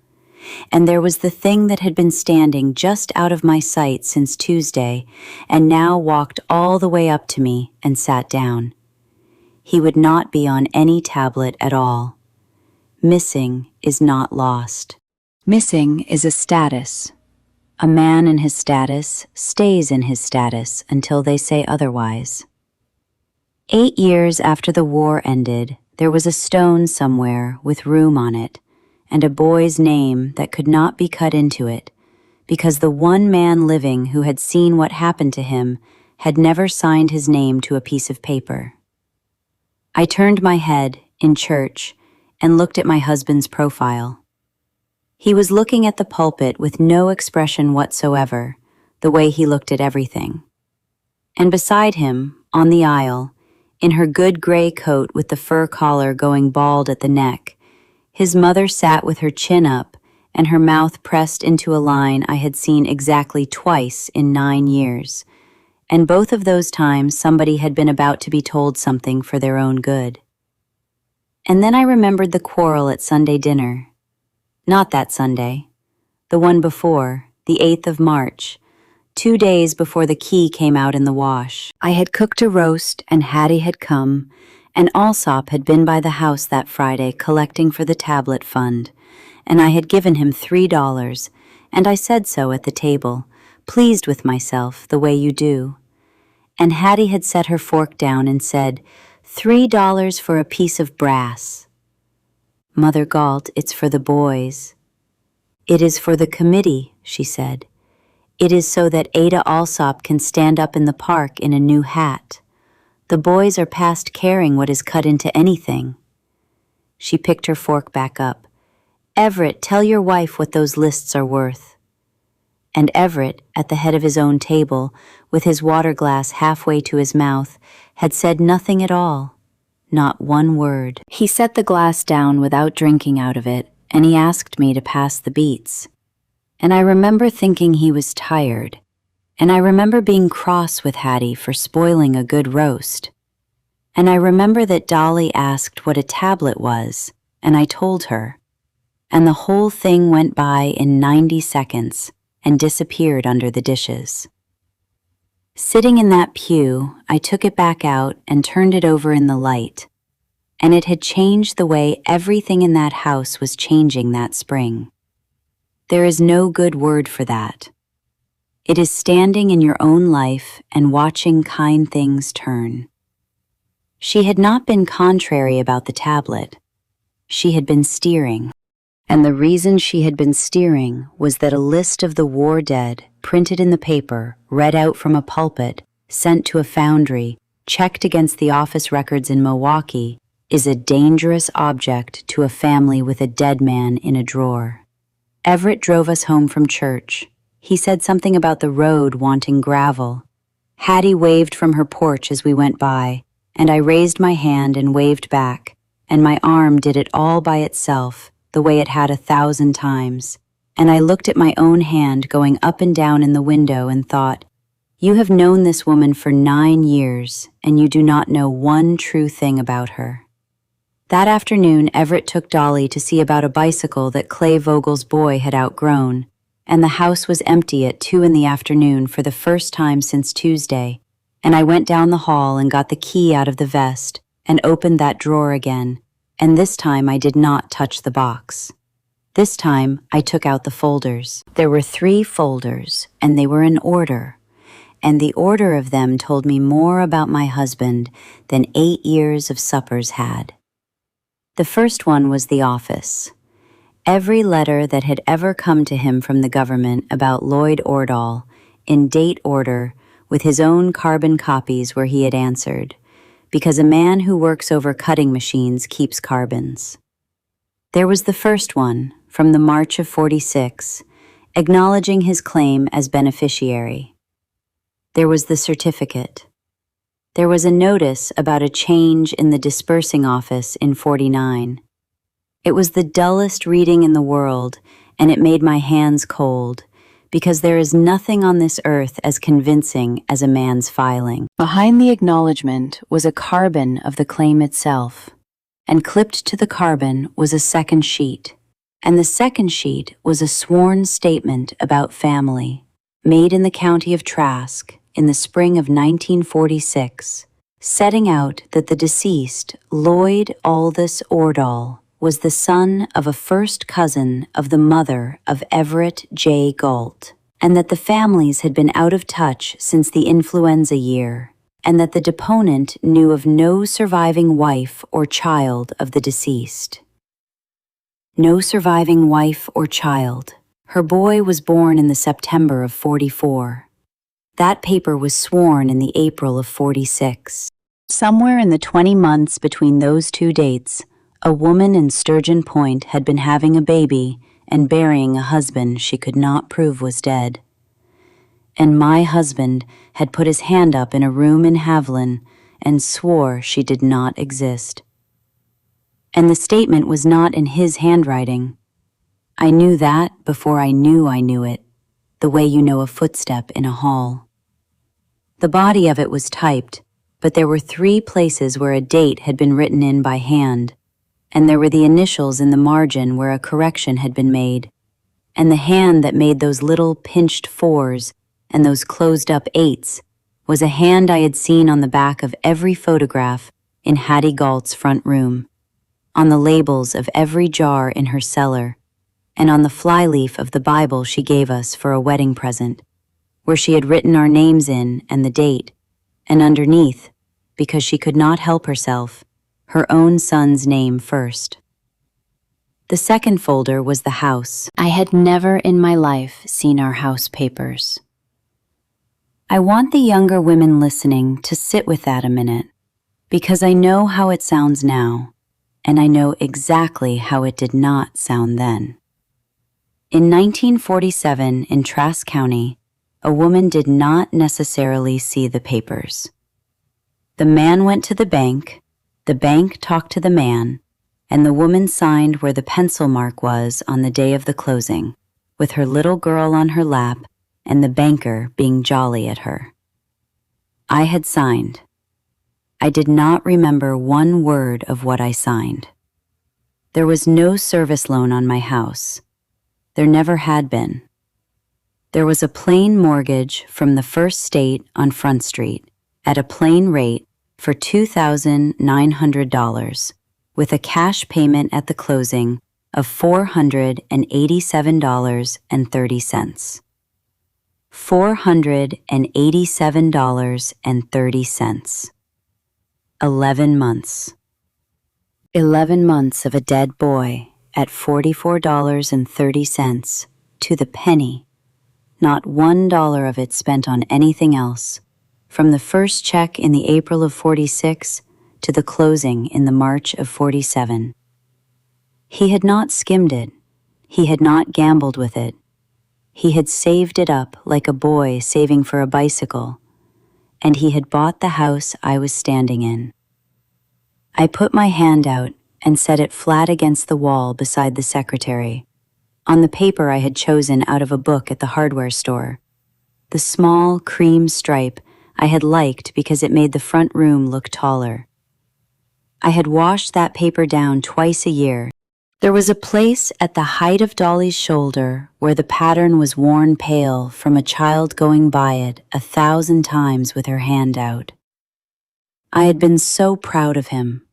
And there was the thing that had been standing just out of my sight since Tuesday, and now walked all the way up to me and sat down. He would not be on any tablet at all. Missing is not lost. Missing is a status. A man in his status stays in his status until they say otherwise. 8 years after the war ended, there was a stone somewhere with room on it, and a boy's name that could not be cut into it, because the one man living who had seen what happened to him had never signed his name to a piece of paper. I turned my head, in church, and looked at my husband's profile. He was looking at the pulpit with no expression whatsoever, the way he looked at everything. And beside him, on the aisle, in her good gray coat with the fur collar going bald at the neck, his mother sat with her chin up and her mouth pressed into a line I had seen exactly twice in 9 years, and both of those times somebody had been about to be told something for their own good. And then I remembered the quarrel at Sunday dinner. Not that Sunday. The one before, the 8th of March, 2 days before the key came out in the wash. I had cooked a roast and Hattie had come, and Alsop had been by the house that Friday collecting for the tablet fund, and I had given him $3, and I said so at the table, pleased with myself the way you do. And Hattie had set her fork down and said, $3 for a piece of brass. Mother Galt, it's for the boys. It is for the committee, she said. It is so that Ada Alsop can stand up in the park in a new hat. The boys are past caring what is cut into anything. She picked her fork back up. Everett, tell your wife what those lists are worth. And Everett, at the head of his own table, with his water glass halfway to his mouth, had said nothing at all, not one word. He set the glass down without drinking out of it, and he asked me to pass the beets. And I remember thinking he was tired, and I remember being cross with Hattie for spoiling a good roast. And I remember that Dolly asked what a tablet was, and I told her. And the whole thing went by in 90 seconds and disappeared under the dishes. Sitting in that pew, I took it back out and turned it over in the light, and it had changed the way everything in that house was changing that spring. There is no good word for that. It is standing in your own life and watching kind things turn. She had not been contrary about the tablet. She had been steering. And the reason she had been steering was that a list of the war dead, printed in the paper, read out from a pulpit, sent to a foundry, checked against the office records in Milwaukee, is a dangerous object to a family with a dead man in a drawer. Everett drove us home from church. He said something about the road wanting gravel. Hattie waved from her porch as we went by, and I raised my hand and waved back, and my arm did it all by itself, the way it had 1,000 times, and I looked at my own hand going up and down in the window and thought, you have known this woman for 9 years, and you do not know one true thing about her. That afternoon, Everett took Dolly to see about a bicycle that Clay Vogel's boy had outgrown, and the house was empty at 2 in the afternoon for the first time since Tuesday, and I went down the hall and got the key out of the vest and opened that drawer again, and this time I did not touch the box. This time I took out the folders. There were 3 folders, and they were in order, and the order of them told me more about my husband than 8 years of suppers had. The first one was the office. Every letter that had ever come to him from the government about Lloyd Ordahl, in date order, with his own carbon copies where he had answered, because a man who works over cutting machines keeps carbons. There was the first one, from the March of 46, acknowledging his claim as beneficiary. There was the certificate. There was a notice about a change in the dispersing office in 49. It was the dullest reading in the world, and it made my hands cold, because there is nothing on this earth as convincing as a man's filing. Behind the acknowledgement was a carbon of the claim itself, and clipped to the carbon was a second sheet, and the second sheet was a sworn statement about family, made in the county of Trask in the spring of 1946, setting out that the deceased, Lloyd Aldous Ordahl, was the son of a first cousin of the mother of Everett J. Galt, and that the families had been out of touch since the influenza year, and that the deponent knew of no surviving wife or child of the deceased. No surviving wife or child. Her boy was born in the September of 44. That paper was sworn in the April of 46. Somewhere in the 20 months between those 2 dates, a woman in Sturgeon Point had been having a baby and burying a husband she could not prove was dead. And my husband had put his hand up in a room in Haviland and swore she did not exist. And the statement was not in his handwriting. I knew that before I knew it, the way you know a footstep in a hall. The body of it was typed, but there were 3 places where a date had been written in by hand, and there were the initials in the margin where a correction had been made, and the hand that made those little pinched 4s and those closed-up 8s was a hand I had seen on the back of every photograph in Hattie Galt's front room, on the labels of every jar in her cellar, and on the flyleaf of the Bible she gave us for a wedding present, where she had written our names in and the date, and underneath, because she could not help herself, her own son's name first. The second folder was the house. I had never in my life seen our house papers. I want the younger women listening to sit with that a minute, because I know how it sounds now, and I know exactly how it did not sound then. In 1947, in Trask County, a woman did not necessarily see the papers. The man went to the bank talked to the man, and the woman signed where the pencil mark was on the day of the closing, with her little girl on her lap and the banker being jolly at her. I had signed. I did not remember one word of what I signed. There was no service loan on my house. There never had been. There was a plain mortgage from the First State on Front Street at a plain rate for $2,900 with a cash payment at the closing of $487.30. $487.30. 11 months. 11 months of a dead boy at $44.30 to the penny. Not $1 of it spent on anything else, from the first check in the April of 46 to the closing in the March of 47. He had not skimmed it. He had not gambled with it. He had saved it up like a boy saving for a bicycle, and he had bought the house I was standing in. I put my hand out and set it flat against the wall beside the secretary, on the paper I had chosen out of a book at the hardware store. The small cream stripe I had liked because it made the front room look taller. I had washed that paper down twice a year. There was a place at the height of Dolly's shoulder where the pattern was worn pale from a child going by it 1,000 times with her hand out. I had been so proud of him.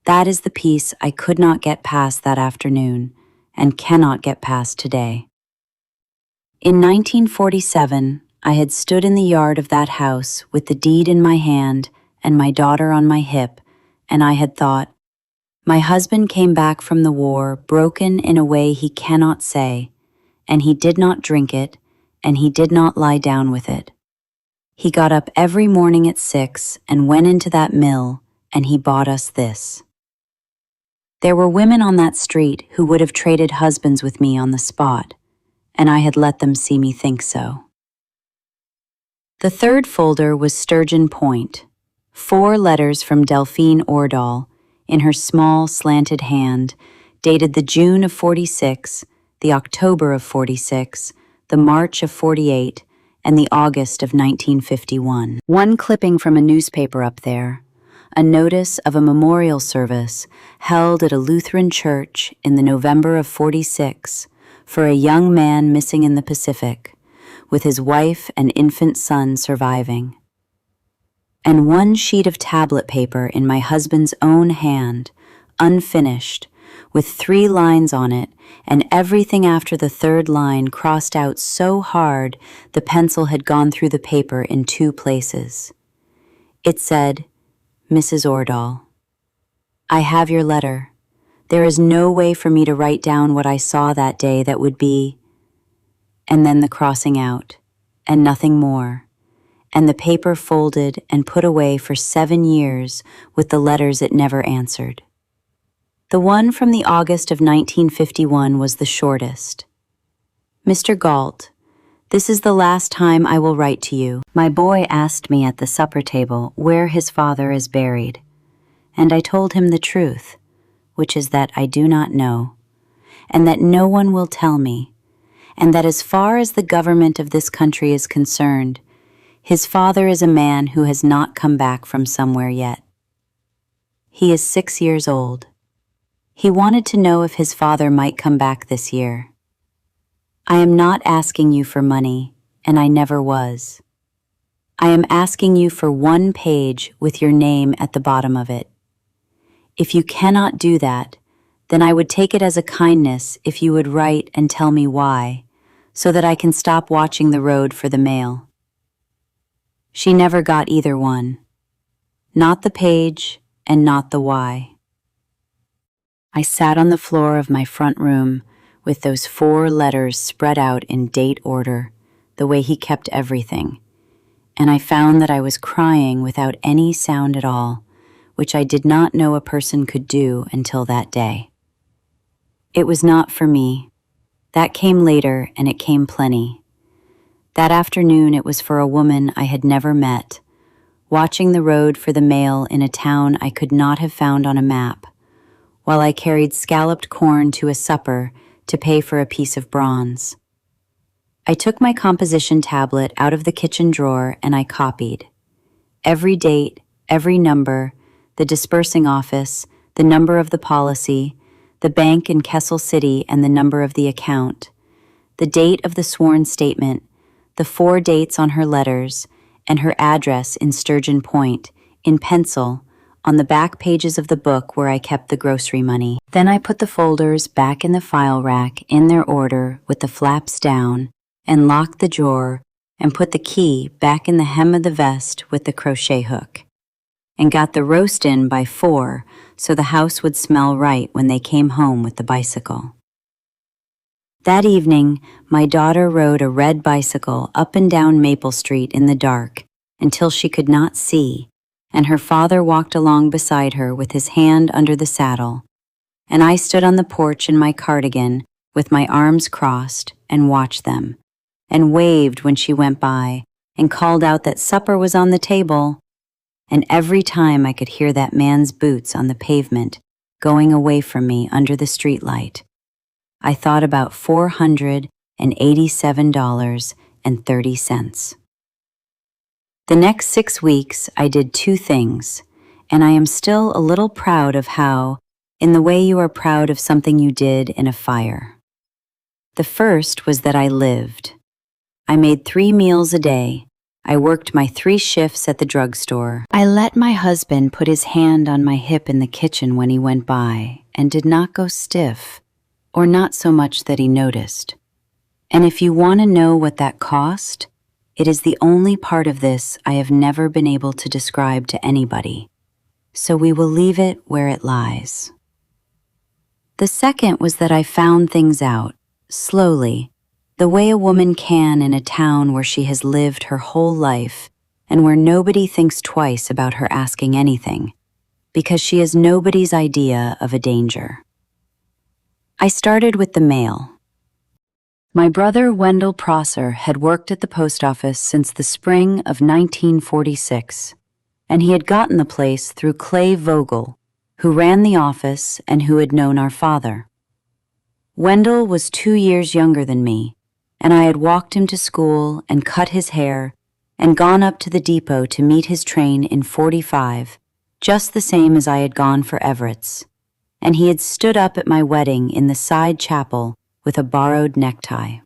That is the piece I could not get past that afternoon and cannot get past today. In 1947, I had stood in the yard of that house with the deed in my hand and my daughter on my hip, and I had thought, my husband came back from the war broken in a way he cannot say, and he did not drink it, and he did not lie down with it. He got up every morning at 6 and went into that mill, and he bought us this. There were women on that street who would have traded husbands with me on the spot, and I had let them see me think so. The third folder was Sturgeon Point, 4 letters from Delphine Ordahl, in her small, slanted hand, dated the June of 46, the October of 46, the March of 48, and the August of 1951. One clipping from a newspaper up there, a notice of a memorial service held at a Lutheran church in the November of 46 for a young man missing in the Pacific, with his wife and infant son surviving. And one sheet of tablet paper in my husband's own hand, unfinished, with 3 lines on it, and everything after the 3rd line crossed out so hard the pencil had gone through the paper in 2 places. It said, Mrs. Ordahl, I have your letter. There is no way for me to write down what I saw that day that would be, and then the crossing out, and nothing more, and the paper folded and put away for 7 years with the letters it never answered. The one from the August of 1951 was the shortest. Mr. Galt, this is the last time I will write to you. My boy asked me at the supper table where his father is buried, and I told him the truth, which is that I do not know, and that no one will tell me, and that as far as the government of this country is concerned, his father is a man who has not come back from somewhere yet. He is 6 years old. He wanted to know if his father might come back this year. I am not asking you for money, and I never was. I am asking you for 1 page with your name at the bottom of it. If you cannot do that, then I would take it as a kindness if you would write and tell me why, so that I can stop watching the road for the mail. She never got either one. Not the page and not the why. I sat on the floor of my front room with those 4 letters spread out in date order, the way he kept everything, and I found that I was crying without any sound at all, which I did not know a person could do until that day. It was not for me. That came later, and it came plenty. That afternoon it was for a woman I had never met, watching the road for the mail in a town I could not have found on a map, while I carried scalloped corn to a supper to pay for a piece of bronze. I took my composition tablet out of the kitchen drawer and I copied. Every date, every number, the dispersing office, the number of the policy, the bank in Kessel City and the number of the account, the date of the sworn statement, the 4 dates on her letters, and her address in Sturgeon Point, in pencil, on the back pages of the book where I kept the grocery money. Then I put the folders back in the file rack in their order with the flaps down, and locked the drawer, and put the key back in the hem of the vest with the crochet hook, and got the roast in by 4 so the house would smell right when they came home with the bicycle. That evening, my daughter rode a red bicycle up and down Maple Street in the dark until she could not see, and her father walked along beside her with his hand under the saddle, and I stood on the porch in my cardigan with my arms crossed and watched them, and waved when she went by, and called out that supper was on the table, and every time I could hear that man's boots on the pavement going away from me under the streetlight, I thought about $487.30. The next 6 weeks, I did 2 things, and I am still a little proud of how, in the way you are proud of something you did in a fire. The first was that I lived. I made 3 meals a day. I worked my 3 shifts at the drugstore. I let my husband put his hand on my hip in the kitchen when he went by, and did not go stiff, or not so much that he noticed. And if you want to know what that cost, it is the only part of this I have never been able to describe to anybody, so we will leave it where it lies. The second was that I found things out, slowly, the way a woman can in a town where she has lived her whole life and where nobody thinks twice about her asking anything, because she has nobody's idea of a danger. I started with the mail. My brother Wendell Prosser had worked at the post office since the spring of 1946, and he had gotten the place through Clay Vogel, who ran the office and who had known our father. Wendell was 2 years younger than me, and I had walked him to school and cut his hair and gone up to the depot to meet his train in 45, just the same as I had gone for Everett's, and he had stood up at my wedding in the side chapel with a borrowed necktie.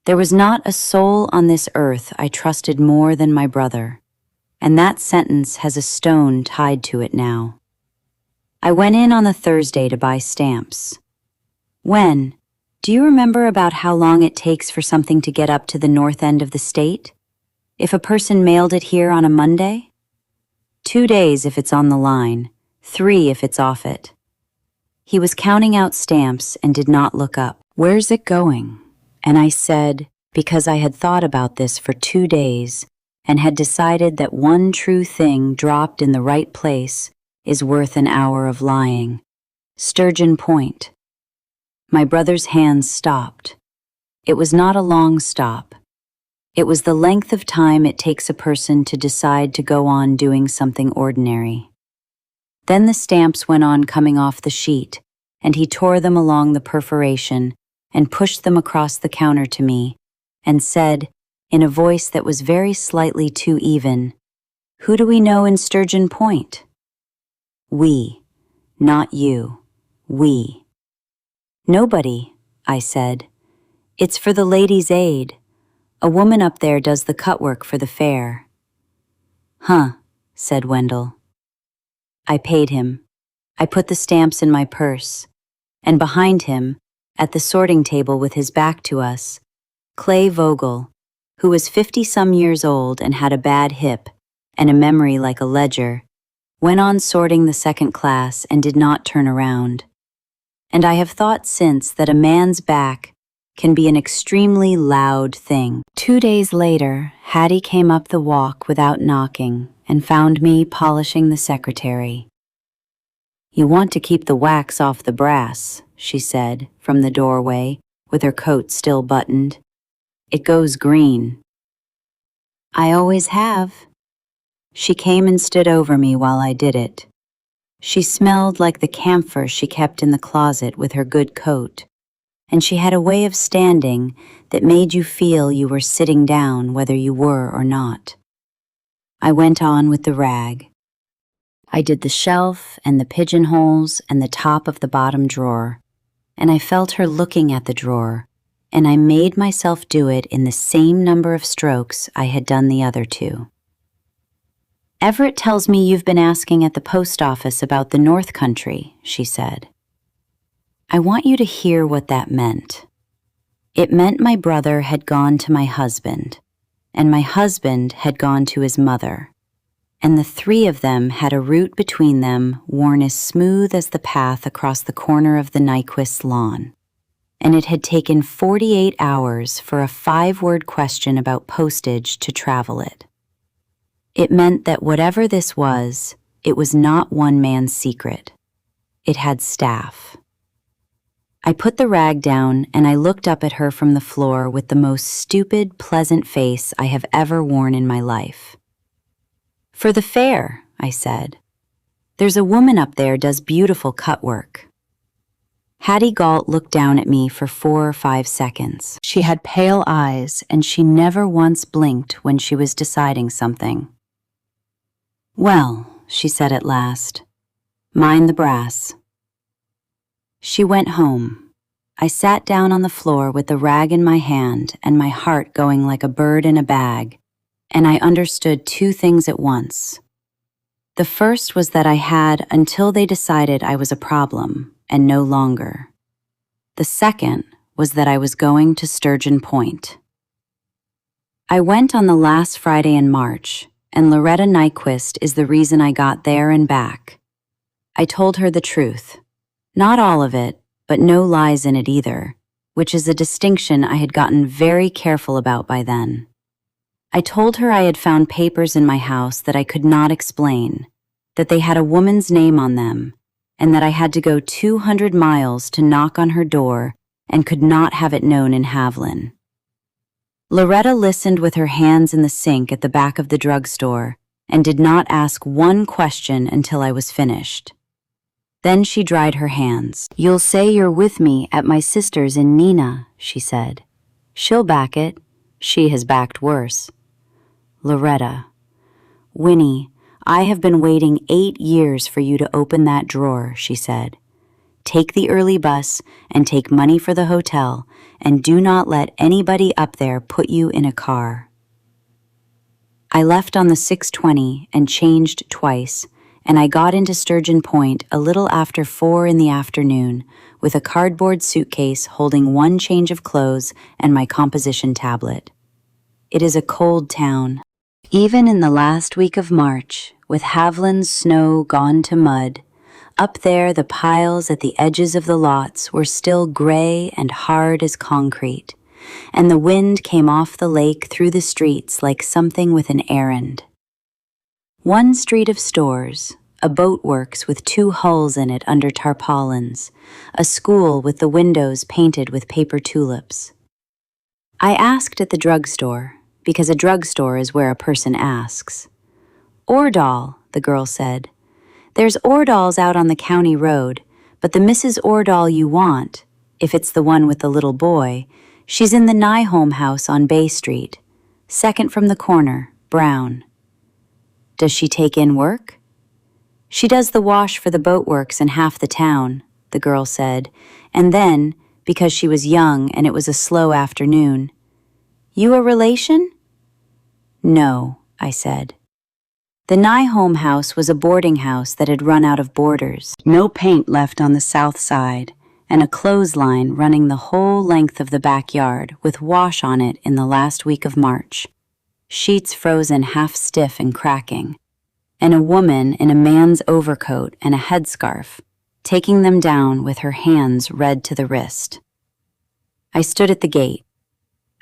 There was not a soul on this earth I trusted more than my brother, and that sentence has a stone tied to it now. I went in on a Thursday to buy stamps. When? Do you remember about how long it takes for something to get up to the north end of the state? If a person mailed it here on a Monday? 2 days if it's on the line, 3 if it's off it. He was counting out stamps and did not look up. "Where's it going?" And I said, because I had thought about this for 2 days and had decided that one true thing dropped in the right place is worth an hour of lying. Sturgeon Point. My brother's hands stopped. It was not a long stop. It was the length of time it takes a person to decide to go on doing something ordinary. Then the stamps went on coming off the sheet, and he tore them along the perforation and pushed them across the counter to me, and said, in a voice that was very slightly too even, "Who do we know in Sturgeon Point?" "We, not you, we." "Nobody," I said. "It's for the Ladies' Aid. A woman up there does the cut work for the fair." "Huh," said Wendell. I paid him. I put the stamps in my purse, and behind him, at the sorting table with his back to us, Clay Vogel, who was 50-some years old and had a bad hip and a memory like a ledger, went on sorting the second class and did not turn around. And I have thought since that a man's back can be an extremely loud thing. 2 days later, Hattie came up the walk without knocking and found me polishing the secretary. "You want to keep the wax off the brass," she said from the doorway, with her coat still buttoned. "It goes green." "I always have." She came and stood over me while I did it. She smelled like the camphor she kept in the closet with her good coat, and she had a way of standing that made you feel you were sitting down whether you were or not. I went on with the rag. I did the shelf and the pigeonholes and the top of the bottom drawer, and I felt her looking at the drawer, and I made myself do it in the same number of strokes I had done the other two. "Everett tells me you've been asking at the post office about the North Country," she said. I want you to hear what that meant. It meant my brother had gone to my husband, and my husband had gone to his mother, and the three of them had a route between them worn as smooth as the path across the corner of the Nyquist's lawn. And it had taken 48 hours for a 5-word question about postage to travel it. It meant that whatever this was, it was not one man's secret. It had staff. I put the rag down and I looked up at her from the floor with the most stupid, pleasant face I have ever worn in my life. "For the fair," I said. "There's a woman up there does beautiful cut work." Hattie Galt looked down at me for 4 or 5 seconds. She had pale eyes and she never once blinked when she was deciding something. "Well," she said at last, "mind the brass." She went home. I sat down on the floor with the rag in my hand and my heart going like a bird in a bag, and I understood 2 things at once. The first was that I had until they decided I was a problem, and no longer. The second was that I was going to Sturgeon Point. I went on the last Friday in March, and Loretta Nyquist is the reason I got there and back. I told her the truth. Not all of it, but no lies in it either, which is a distinction I had gotten very careful about by then. I told her I had found papers in my house that I could not explain, that they had a woman's name on them, and that I had to go 200 miles to knock on her door and could not have it known in Haviland. Loretta listened with her hands in the sink at the back of the drugstore and did not ask one question until I was finished. Then she dried her hands. "You'll say you're with me at my sister's in Neenah," she said. "She'll back it. She has backed worse." "Loretta, Winnie, I have been waiting 8 years for you to open that drawer," she said. "Take the early bus and take money for the hotel, and do not let anybody up there put you in a car." I left on the 6:20 and changed twice, and I got into Sturgeon Point a little after 4 in the afternoon with a cardboard suitcase holding 1 change of clothes and my composition tablet. It is a cold town. Even in the last week of March, with Haviland's snow gone to mud, up there the piles at the edges of the lots were still gray and hard as concrete, and the wind came off the lake through the streets like something with an errand. One street of stores, a boatworks with 2 hulls in it under tarpaulins, a school with the windows painted with paper tulips. I asked at the drugstore, because a drugstore is where a person asks. Ordahl, the girl said. There's Ordahls out on the county road, but the Mrs. Ordahl you want, if it's the one with the little boy, she's in the Nyholm house on Bay Street, second from the corner, brown. Does she take in work? She does the wash for the boatworks and half the town, the girl said, and then, because she was young and it was a slow afternoon, You a relation? No, I said. The Nyholm house was a boarding house that had run out of boarders, no paint left on the south side, and a clothesline running the whole length of the backyard with wash on it in the last week of March. Sheets frozen half stiff and cracking, and a woman in a man's overcoat and a headscarf, taking them down with her hands red to the wrist. I stood at the gate.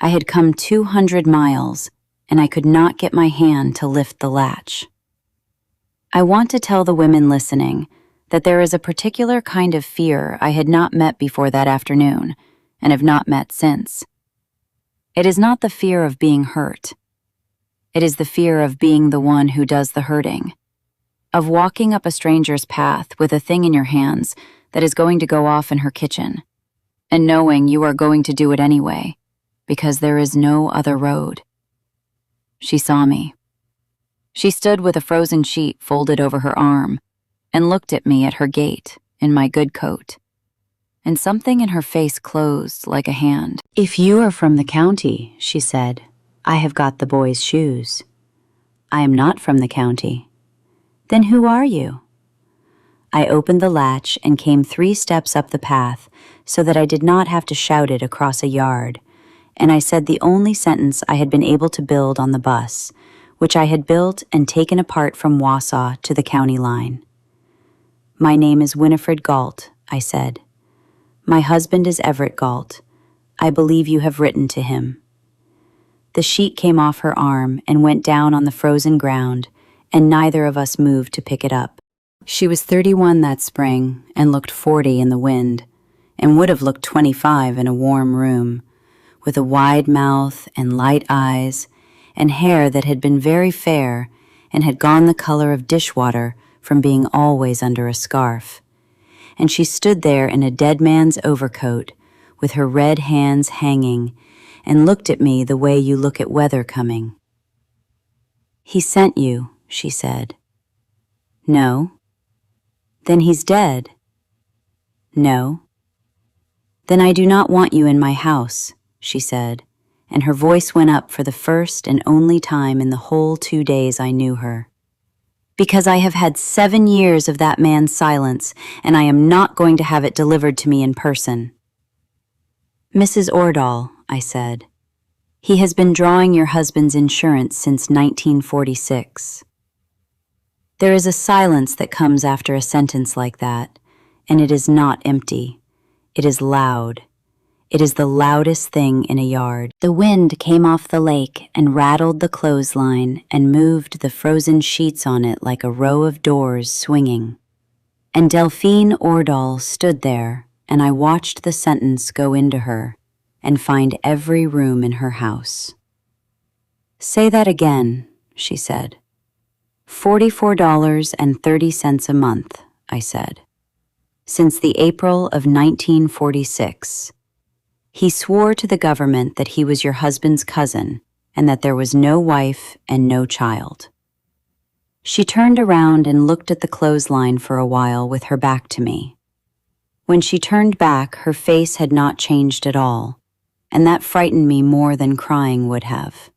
I had come 200 miles, and I could not get my hand to lift the latch. I want to tell the women listening that there is a particular kind of fear I had not met before that afternoon, and have not met since. It is not the fear of being hurt. It is the fear of being the one who does the hurting, of walking up a stranger's path with a thing in your hands that is going to go off in her kitchen, and knowing you are going to do it anyway, because there is no other road. She saw me. She stood with a frozen sheet folded over her arm and looked at me at her gate in my good coat, and something in her face closed like a hand. If you are from the county, she said, I have got the boy's shoes. I am not from the county. Then who are you? I opened the latch and came 3 steps up the path so that I did not have to shout it across a yard, and I said the only sentence I had been able to build on the bus, which I had built and taken apart from Wausau to the county line. My name is Winifred Galt, I said. My husband is Everett Galt. I believe you have written to him. The sheet came off her arm and went down on the frozen ground, and neither of us moved to pick it up. She was 31 that spring and looked 40 in the wind, and would have looked 25 in a warm room, with a wide mouth and light eyes and hair that had been very fair and had gone the color of dishwater from being always under a scarf. And she stood there in a dead man's overcoat, with her red hands hanging, and looked at me the way you look at weather coming. He sent you, she said. No. Then he's dead. No. Then I do not want you in my house, she said, and her voice went up for the first and only time in the whole 2 days I knew her. Because I have had 7 years of that man's silence, and I am not going to have it delivered to me in person. Mrs. Ordahl, I said, he has been drawing your husband's insurance since 1946. There is a silence that comes after a sentence like that, and it is not empty. It is loud. It is the loudest thing in a yard. The wind came off the lake and rattled the clothesline and moved the frozen sheets on it like a row of doors swinging. And Delphine Ordahl stood there, and I watched the sentence go into her and find every room in her house. Say that again, she said. $44.30 a month, I said. Since the April of 1946. He swore to the government that he was your husband's cousin and that there was no wife and no child. She turned around and looked at the clothesline for a while with her back to me. When she turned back, her face had not changed at all, and that frightened me more than crying would have.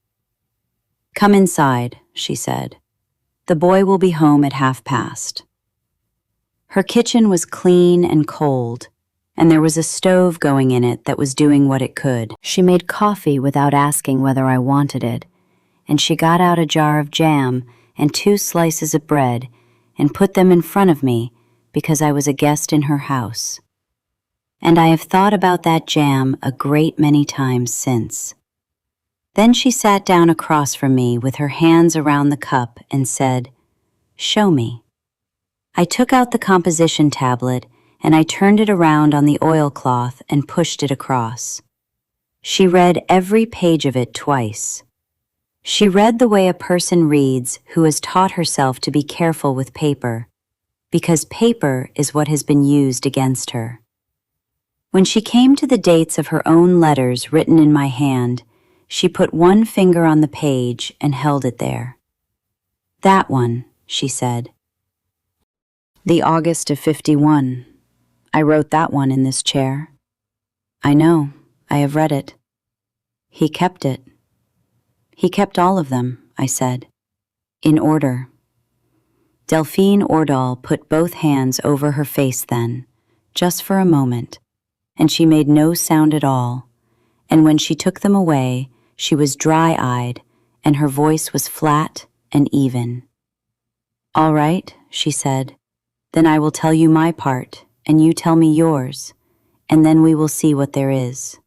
Come inside, she said. The boy will be home at past. Her kitchen was clean and cold, and there was a stove going in it that was doing what it could. She made coffee without asking whether I wanted it, and she got out a jar of jam and 2 slices of bread and put them in front of me because I was a guest in her house. And I have thought about that jam a great many times since. Then she sat down across from me with her hands around the cup and said, "Show me." I took out the composition tablet and I turned it around on the oilcloth and pushed it across. She read every page of it twice. She read the way a person reads who has taught herself to be careful with paper, because paper is what has been used against her. When she came to the dates of her own letters written in my hand, she put one finger on the page and held it there. "That one," she said. "The August of 51. I wrote that one in this chair." "I know, I have read it." "He kept it." "He kept all of them," I said, "in order." Delphine Ordahl put both hands over her face then, just for a moment, and she made no sound at all, and when she took them away, she was dry-eyed, and her voice was flat and even. "All right," she said, "then I will tell you my part, and you tell me yours, and then we will see what there is."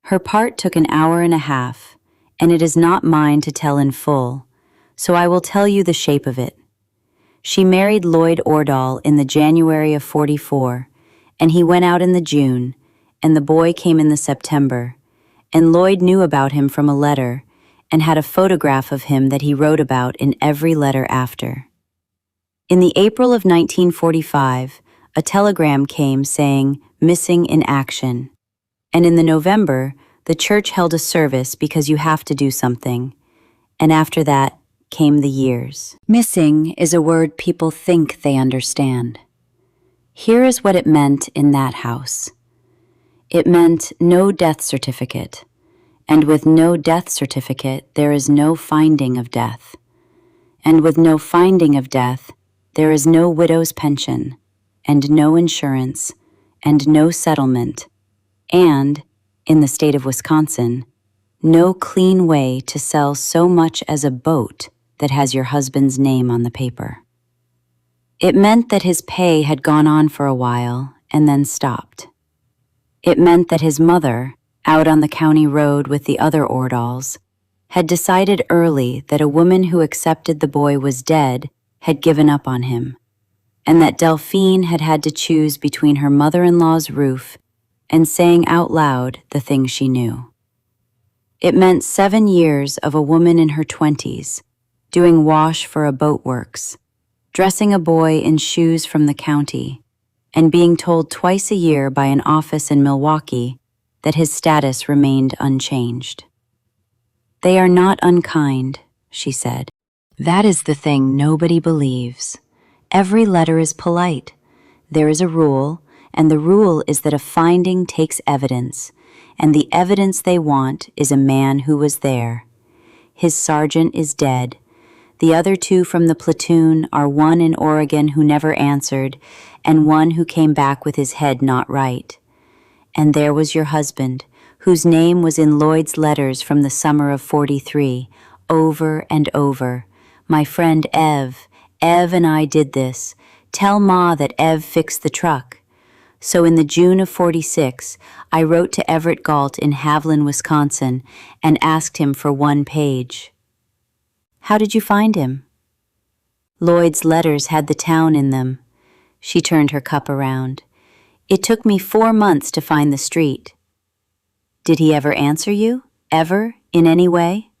Her part took an hour and a half, and it is not mine to tell in full, so I will tell you the shape of it. She married Lloyd Ordahl in the January of 44, and he went out in the June, and the boy came in the September, and Lloyd knew about him from a letter, and had a photograph of him that he wrote about in every letter after. In the April of 1945, a telegram came saying, "Missing in action," and in the November, the church held a service because you have to do something, and after that came the years. Missing is a word people think they understand. Here is what it meant in that house. It meant no death certificate, and with no death certificate, there is no finding of death. And with no finding of death, there is no widow's pension, and no insurance, and no settlement, and, in the state of Wisconsin, no clean way to sell so much as a boat that has your husband's name on the paper. It meant that his pay had gone on for a while and then stopped. It meant that his mother, out on the county road with the other Ordahls, had decided early that a woman who accepted the boy was dead had given up on him, and that Delphine had had to choose between her mother-in-law's roof and saying out loud the things she knew. It meant 7 years of a woman in her 20s, doing wash for a boatworks, dressing a boy in shoes from the county, and being told twice a year by an office in Milwaukee that his status remained unchanged. "They are not unkind," she said. "That is the thing nobody believes. Every letter is polite. There is a rule, and the rule is that a finding takes evidence, and the evidence they want is a man who was there. His sergeant is dead. The other 2 from the platoon are one in Oregon who never answered, and one who came back with his head not right. And there was your husband, whose name was in Lloyd's letters from the summer of 43, over and over. My friend Ev and I did this. Tell Ma that Ev fixed the truck." So in the June of 46, I wrote to Everett Galt in Haviland, Wisconsin, and asked him for 1 page. "How did you find him?" "Lloyd's letters had the town in them." She turned her cup around. "It took me 4 months to find the street." "Did he ever answer you? Ever? In any way?"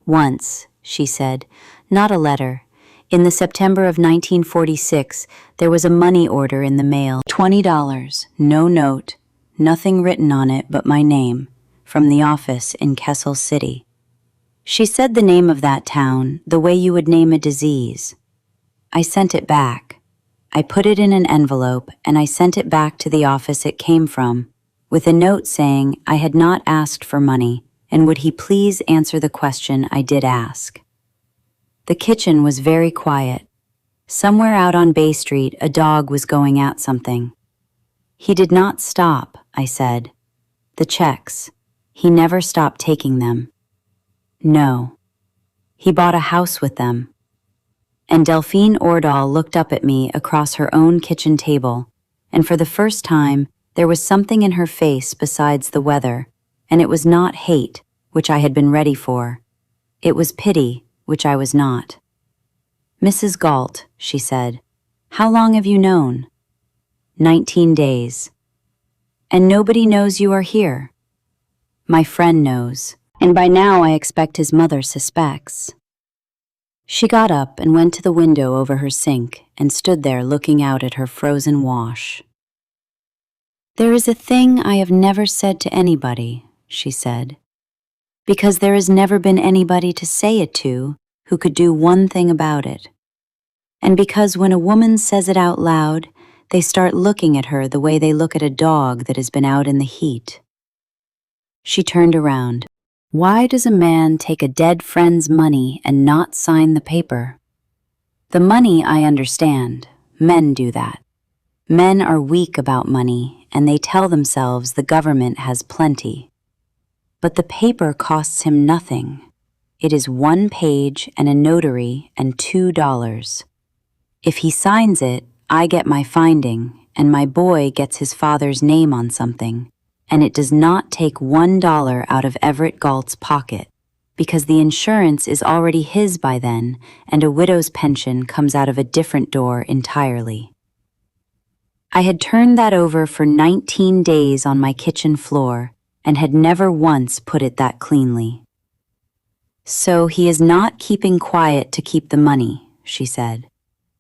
"Once," she said. "Not a letter. In the September of 1946, there was a money order in the mail. $20, no note, nothing written on it but my name, from the office in Kessel City. She said the name of that town, the way you would name a disease. I sent it back. I put it in an envelope, and I sent it back to the office it came from, with a note saying I had not asked for money, and would he please answer the question I did ask. The kitchen was very quiet. Somewhere out on Bay Street, a dog was going at something. He did not stop, I said. The checks. He never stopped taking them. No. He bought a house with them. And Delphine Ordahl looked up at me across her own kitchen table, and for the first time, there was something in her face besides the weather, and it was not hate, which I had been ready for. It was pity, which I was not. "Mrs. Galt," she said, "how long have you known?" 19 days. "And nobody knows you are here?" "My friend knows, and by now I expect his mother suspects." She got up and went to the window over her sink and stood there looking out at her frozen wash. "There is a thing I have never said to anybody," she said, "because there has never been anybody to say it to who could do one thing about it. And because when a woman says it out loud, they start looking at her the way they look at a dog that has been out in the heat." She turned around. "Why does a man take a dead friend's money and not sign the paper? The money I understand. Men do that. Men are weak about money, and they tell themselves the government has plenty. But the paper costs him nothing. It is 1 page and a notary and $2. If he signs it, I get my finding, and my boy gets his father's name on something, and it does not take $1 out of Everett Galt's pocket, because the insurance is already his by then, and a widow's pension comes out of a different door entirely." I had turned that over for 19 days on my kitchen floor and had never once put it that cleanly. "So he is not keeping quiet to keep the money," she said.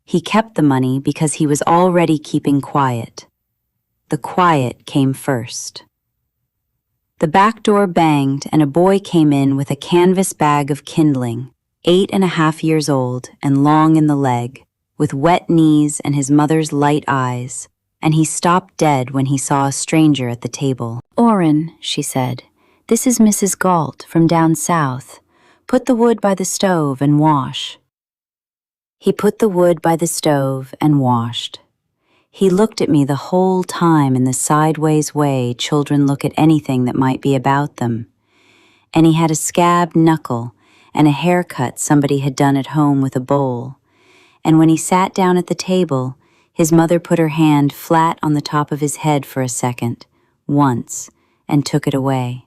"He kept the money because he was already keeping quiet. The quiet came first." The back door banged and a boy came in with a canvas bag of kindling, 8.5 years old and long in the leg, with wet knees and his mother's light eyes, and he stopped dead when he saw a stranger at the table. "Orrin," she said, "this is Mrs. Galt from down south. Put the wood by the stove and wash." He put the wood by the stove and washed. He looked at me the whole time in the sideways way children look at anything that might be about them. And he had a scabbed knuckle and a haircut somebody had done at home with a bowl. And when he sat down at the table, his mother put her hand flat on the top of his head for a second, once, and took it away.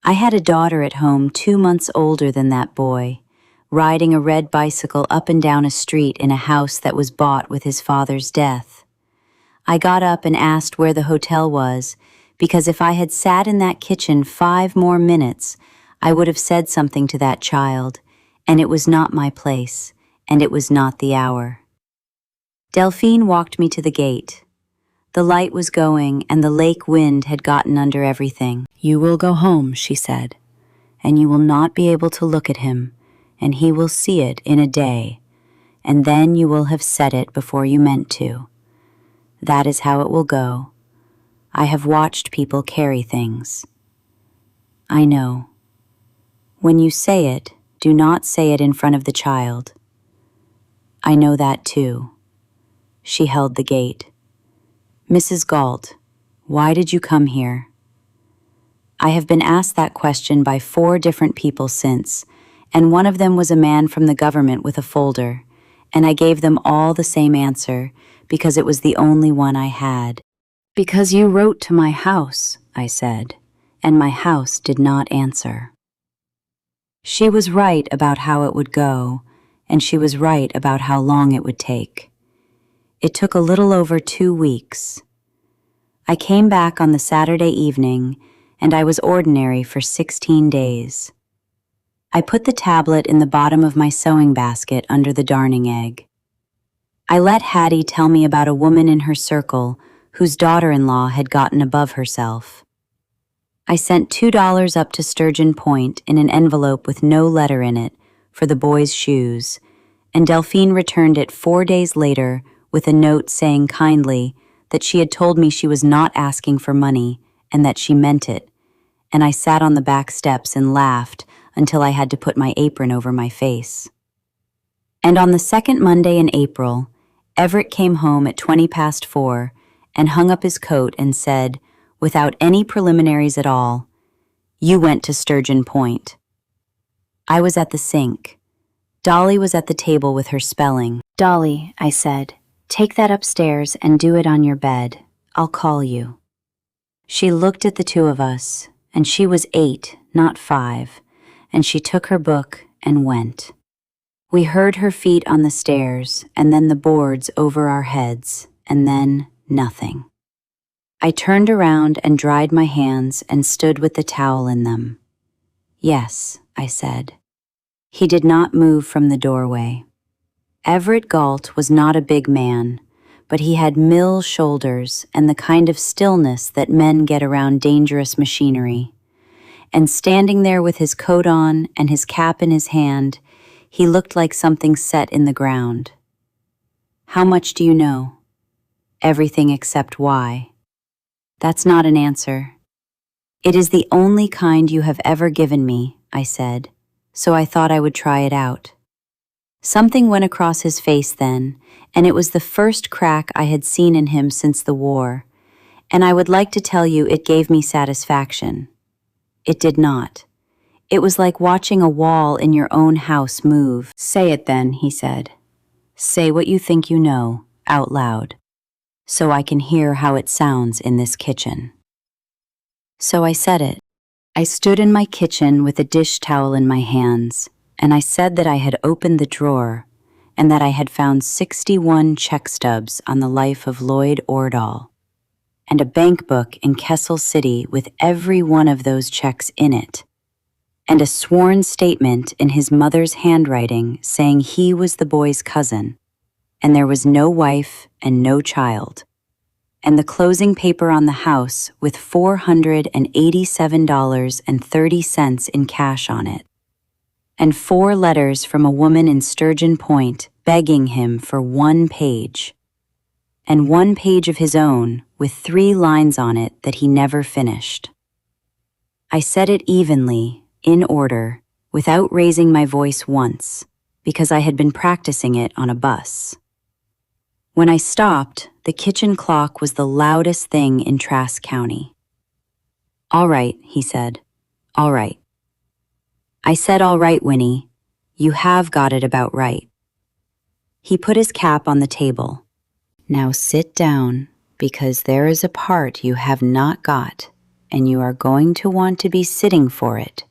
I had a daughter at home 2 months older than that boy, riding a red bicycle up and down a street in a house that was bought with his father's death. I got up and asked where the hotel was, because if I had sat in that kitchen 5 more minutes, I would have said something to that child, and it was not my place, and it was not the hour. Delphine walked me to the gate. The light was going, and the lake wind had gotten under everything. "You will go home," she said, "and you will not be able to look at him, and he will see it in a day, and then you will have said it before you meant to. That is how it will go. I have watched people carry things. I know. When you say it, do not say it in front of the child. I know that too." She held the gate. "Mrs. Galt, why did you come here?" I have been asked that question by 4 different people since, and one of them was a man from the government with a folder, and I gave them all the same answer because it was the only one I had. "Because you wrote to my house," I said, and my house did not answer. She was right about how it would go, and she was right about how long it would take. It took a little over 2 weeks. I came back on the Saturday evening, and I was ordinary for 16 days. I put the tablet in the bottom of my sewing basket under the darning egg. I let Hattie tell me about a woman in her circle whose daughter-in-law had gotten above herself. I sent $2 up to Sturgeon Point in an envelope with no letter in it for the boys' shoes, and Delphine returned it 4 days later with a note saying kindly that she had told me she was not asking for money and that she meant it, and I sat on the back steps and laughed until I had to put my apron over my face. And on the second Monday in April, Everett came home at 4:20 and hung up his coat and said, without any preliminaries at all, "You went to Sturgeon Point." I was at the sink. Dolly was at the table with her spelling. "Dolly," I said, "take that upstairs and do it on your bed. I'll call you." She looked at the 2 of us, and she was 8, not 5, and she took her book and went. We heard her feet on the stairs, and then the boards over our heads, and then nothing. I turned around and dried my hands and stood with the towel in them. "Yes," I said. He did not move from the doorway. Everett Galt was not a big man, but he had mill shoulders and the kind of stillness that men get around dangerous machinery. And standing there with his coat on and his cap in his hand, he looked like something set in the ground. "How much do you know?" "Everything except why." "That's not an answer." "It is the only kind you have ever given me," I said, so I thought I would try it out. Something went across his face then, and it was the first crack I had seen in him since the war, and I would like to tell you it gave me satisfaction. It did not. It was like watching a wall in your own house move. "Say it then," he said. "Say what you think you know, out loud, so I can hear how it sounds in this kitchen." So I said it. I stood in my kitchen with a dish towel in my hands, and I said that I had opened the drawer and that I had found 61 check stubs on the life of Lloyd Ordahl, and a bank book in Kessel City with every one of those checks in it, and a sworn statement in his mother's handwriting saying he was the boy's cousin, and there was no wife and no child, and the closing paper on the house with $487.30 in cash on it, and 4 letters from a woman in Sturgeon Point begging him for 1 page, and 1 page of his own with 3 lines on it that he never finished. I said it evenly, in order, without raising my voice once, because I had been practicing it on a bus. When I stopped, the kitchen clock was the loudest thing in Trask County. "All right," he said. "All right." I said, "All right, Winnie. You have got it about right." He put his cap on the table. "Now sit down, because there is a part you have not got, and you are going to want to be sitting for it."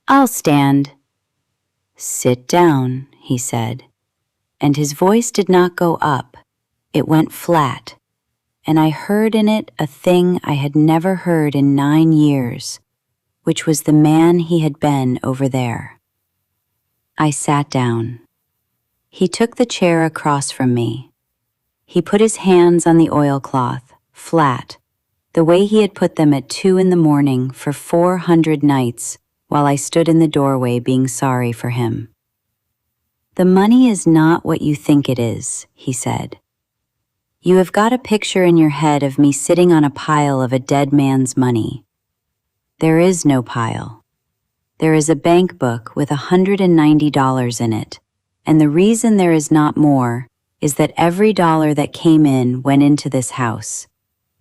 "I'll stand." "Sit down," he said, and his voice did not go up. It went flat, and I heard in it a thing I had never heard in 9 years, which was the man he had been over there. I sat down. He took the chair across from me. He put his hands on the oilcloth, flat, the way he had put them at 2 in the morning for 400 nights, while I stood in the doorway being sorry for him. "The money is not what you think it is," he said. "You have got a picture in your head of me sitting on a pile of a dead man's money. There is no pile. There is a bank book with $190 in it, and the reason there is not more is that every dollar that came in went into this house,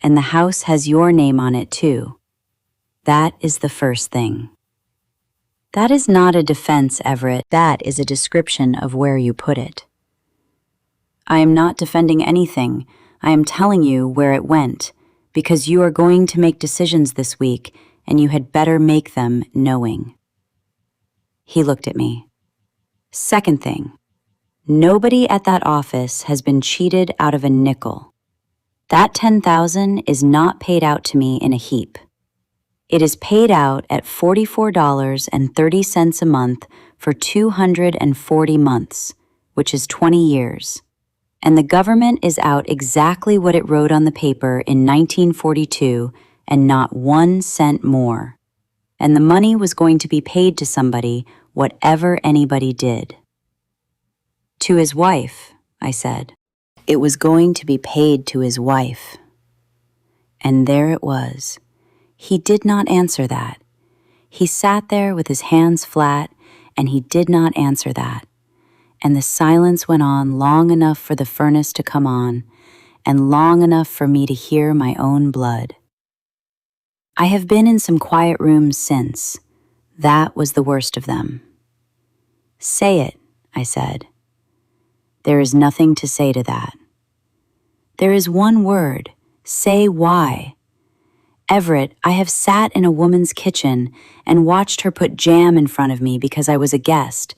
and the house has your name on it too. That is the first thing." "That is not a defense, Everett. That is a description of where you put it." "I am not defending anything. I am telling you where it went, because you are going to make decisions this week, and you had better make them knowing." He looked at me. "Second thing, nobody at that office has been cheated out of a nickel. That $10,000 is not paid out to me in a heap. It is paid out at $44.30 a month for 240 months, which is 20 years. And the government is out exactly what it wrote on the paper in 1942 and not 1 cent more. And the money was going to be paid to somebody, whatever anybody did." "To his wife," I said. "It was going to be paid to his wife." And there it was. He did not answer that. He sat there with his hands flat, and he did not answer that. And the silence went on long enough for the furnace to come on, and long enough for me to hear my own blood. I have been in some quiet rooms since. That was the worst of them. "Say it," I said. "There is nothing to say to that. There is one word. Say why. Everett, I have sat in a woman's kitchen and watched her put jam in front of me because I was a guest,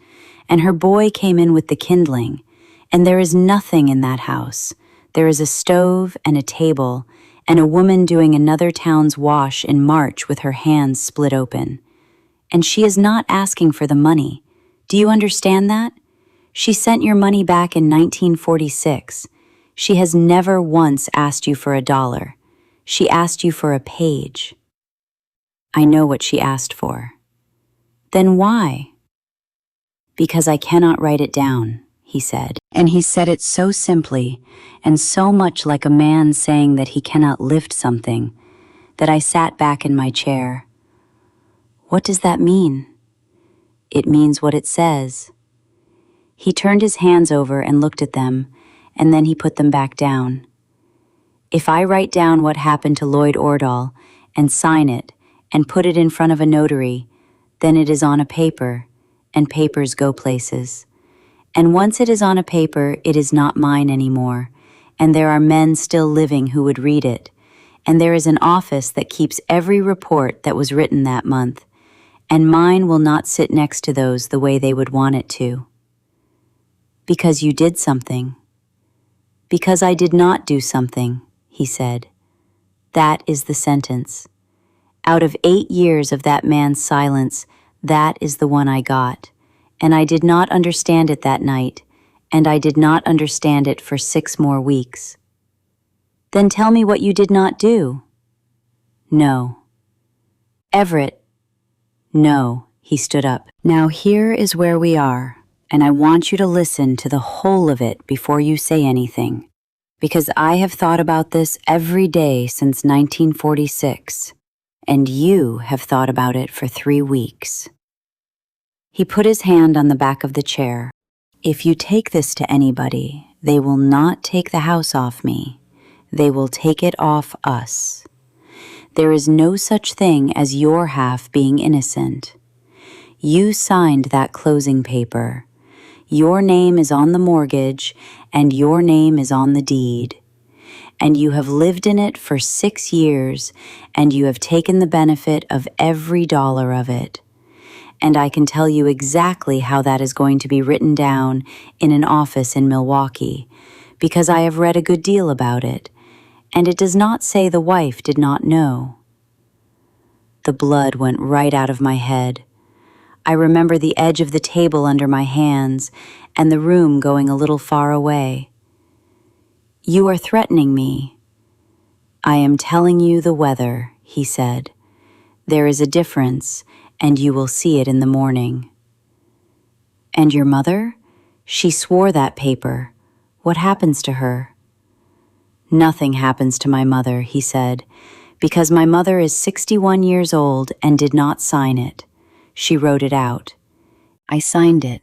and her boy came in with the kindling, and there is nothing in that house. There is a stove and a table, and a woman doing another town's wash in March with her hands split open. And she is not asking for the money. Do you understand that? She sent your money back in 1946. She has never once asked you for $1. She asked you for a page. I know what she asked for. Then why? Because I cannot write it down, he said. And he said it so simply, and so much like a man saying that he cannot lift something, that I sat back in my chair. What does that mean? It means what it says. He turned his hands over and looked at them, and then he put them back down. If I write down what happened to Lloyd Ordahl and sign it and put it in front of a notary, then it is on a paper, and papers go places. And once it is on a paper, it is not mine anymore, and there are men still living who would read it, and there is an office that keeps every report that was written that month, and mine will not sit next to those the way they would want it to. Because you did something. Because I did not do something, he said. That is the sentence. Out of 8 years of that man's silence, that is the one I got. And I did not understand it that night, and I did not understand it for 6 more weeks. Then tell me what you did not do. No. Everett. No, he stood up. Now here is where we are, and I want you to listen to the whole of it before you say anything, because I have thought about this every day since 1946, and you have thought about it for 3 weeks. He put his hand on the back of the chair. If you take this to anybody, they will not take the house off me. They will take it off us. There is no such thing as your half being innocent. You signed that closing paper. Your name is on the mortgage, and your name is on the deed. And you have lived in it for 6 years, and you have taken the benefit of every dollar of it. And I can tell you exactly how that is going to be written down in an office in Milwaukee, because I have read a good deal about it, and it does not say the wife did not know. The blood went right out of my head. I remember the edge of the table under my hands and the room going a little far away. You are threatening me. I am telling you the weather, he said. There is a difference, and you will see it in the morning. And your mother? She swore that paper. What happens to her? Nothing happens to my mother, he said, because my mother is 61 years old and did not sign it. She wrote it out. I signed it.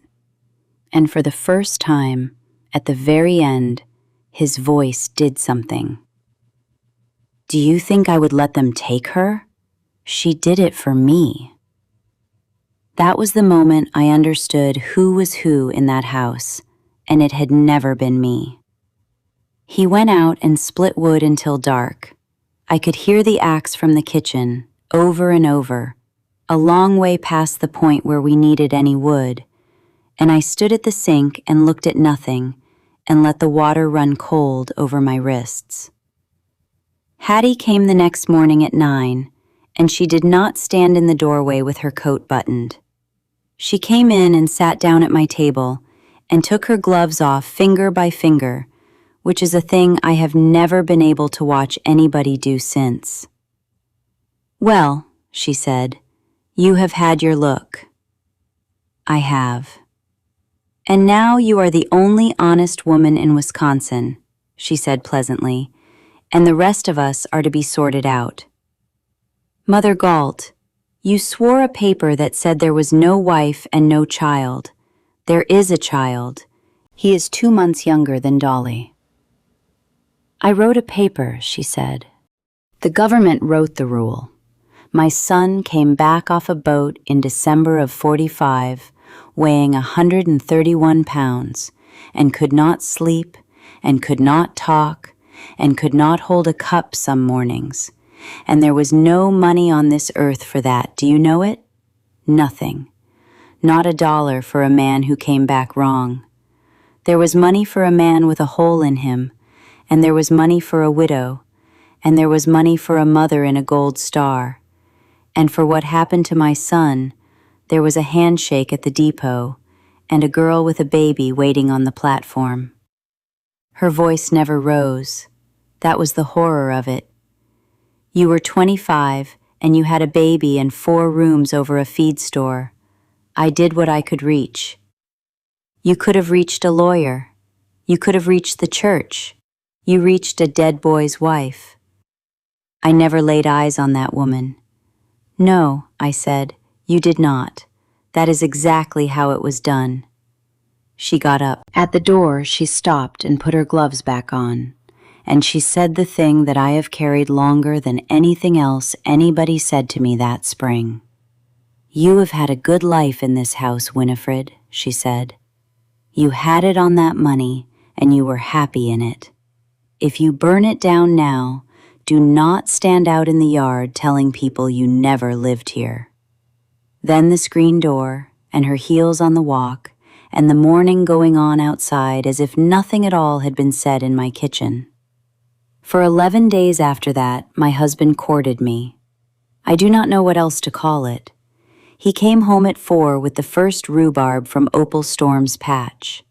And for the first time, at the very end, his voice did something. Do you think I would let them take her? She did it for me. That was the moment I understood who was who in that house, and it had never been me. He went out and split wood until dark. I could hear the axe from the kitchen, over and over, a long way past the point where we needed any wood, and I stood at the sink and looked at nothing and let the water run cold over my wrists. Hattie came the next morning at 9, and she did not stand in the doorway with her coat buttoned. She came in and sat down at my table and took her gloves off finger by finger, which is a thing I have never been able to watch anybody do since. Well, she said, you have had your look. I have. And now you are the only honest woman in Wisconsin, she said pleasantly, and the rest of us are to be sorted out. Mother Galt, you swore a paper that said there was no wife and no child. There is a child. He is 2 months younger than Dolly. I wrote a paper, she said. The government wrote the rule. My son came back off a boat in December of 45, weighing 131 pounds, and could not sleep, and could not talk, and could not hold a cup some mornings. And there was no money on this earth for that. Do you know it? Nothing. not a dollar for a man who came back wrong. There was money for a man with a hole in him, and there was money for a widow, and there was money for a mother in a gold star. And for what happened to my son, there was a handshake at the depot, and a girl with a baby waiting on the platform. Her voice never rose. That was the horror of it. You were 25, and you had a baby and 4 rooms over a feed store. I did what I could reach. You could have reached a lawyer. You could have reached the church. You reached a dead boy's wife. I never laid eyes on that woman. No, I said, you did not. That is exactly how it was done. She got up. At the door, she stopped and put her gloves back on, and she said the thing that I have carried longer than anything else anybody said to me that spring. You have had a good life in this house, Winifred, she said. You had it on that money, and you were happy in it. If you burn it down now, do not stand out in the yard telling people you never lived here. Then the screen door, and her heels on the walk, and the morning going on outside as if nothing at all had been said in my kitchen. For 11 days after that, my husband courted me. I do not know what else to call it. He came home at 4 with the first rhubarb from Opal Storm's patch.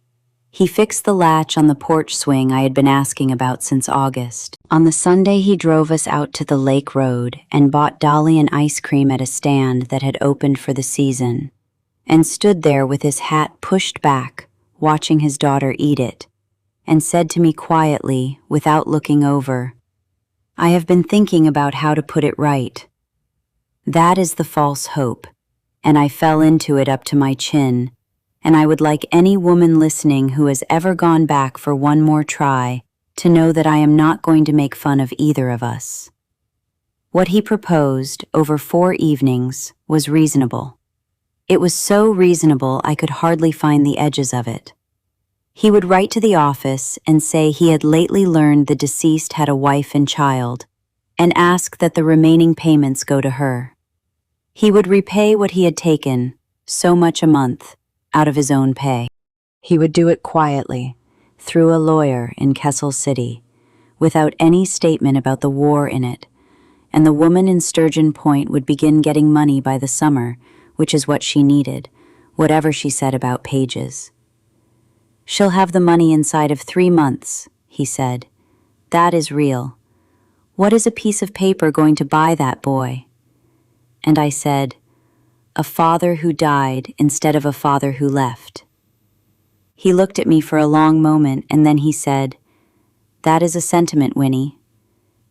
He fixed the latch on the porch swing I had been asking about since August. On the Sunday, he drove us out to the lake road and bought Dolly an ice cream at a stand that had opened for the season, and stood there with his hat pushed back, watching his daughter eat it, and said to me quietly, without looking over, I have been thinking about how to put it right. That is the false hope, and I fell into it up to my chin, and I would like any woman listening who has ever gone back for one more try to know that I am not going to make fun of either of us. What he proposed over 4 evenings was reasonable. It was so reasonable I could hardly find the edges of it. He would write to the office and say he had lately learned the deceased had a wife and child, and ask that the remaining payments go to her. He would repay what he had taken, so much a month, out of his own pay. He would do it quietly, through a lawyer in Kessel City, without any statement about the war in it, and the woman in Sturgeon Point would begin getting money by the summer, which is what she needed, whatever she said about pages. She'll have the money inside of 3 months, he said. That is real. What is a piece of paper going to buy that boy? And I said, a father who died instead of a father who left. He looked at me for a long moment, and then he said, that is a sentiment, Winnie,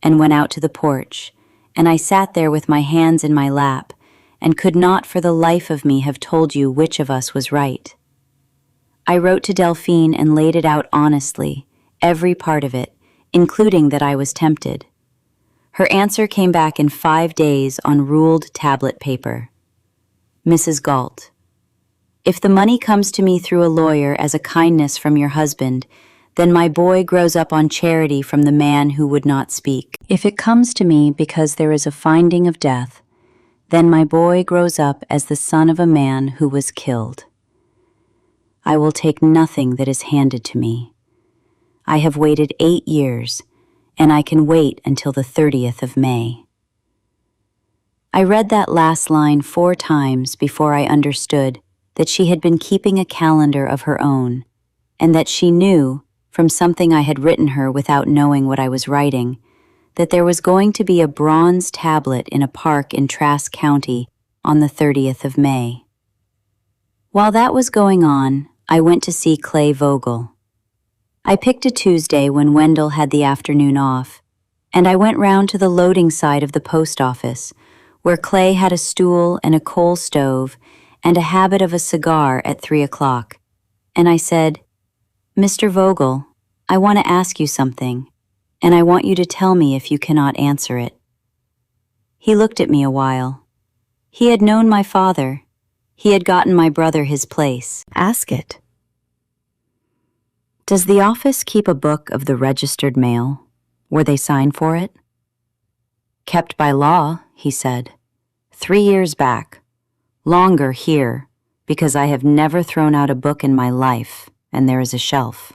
and went out to the porch, and I sat there with my hands in my lap, and could not for the life of me have told you which of us was right. I wrote to Delphine and laid it out honestly, every part of it, including that I was tempted. Her answer came back in 5 days on ruled tablet paper. Mrs. Galt, if the money comes to me through a lawyer as a kindness from your husband, then my boy grows up on charity from the man who would not speak. If it comes to me because there is a finding of death, then my boy grows up as the son of a man who was killed. I will take nothing that is handed to me. I have waited 8 years, and I can wait until the 30th of May. I read that last line 4 times before I understood that she had been keeping a calendar of her own, and that she knew, from something I had written her without knowing what I was writing, that there was going to be a bronze tablet in a park in Trask County on the 30th of May. While that was going on, I went to see Clay Vogel. I picked a Tuesday when Wendell had the afternoon off, and I went round to the loading side of the post office, where Clay had a stool and a coal stove and a habit of a cigar at 3 o'clock, and I said, Mr. Vogel, I want to ask you something, and I want you to tell me if you cannot answer it. He looked at me a while. He had known my father. He had gotten my brother his place. Ask it. Does the office keep a book of the registered mail, where they sign for it? Kept by law, he said. 3 years back. Longer here, because I have never thrown out a book in my life, and there is a shelf.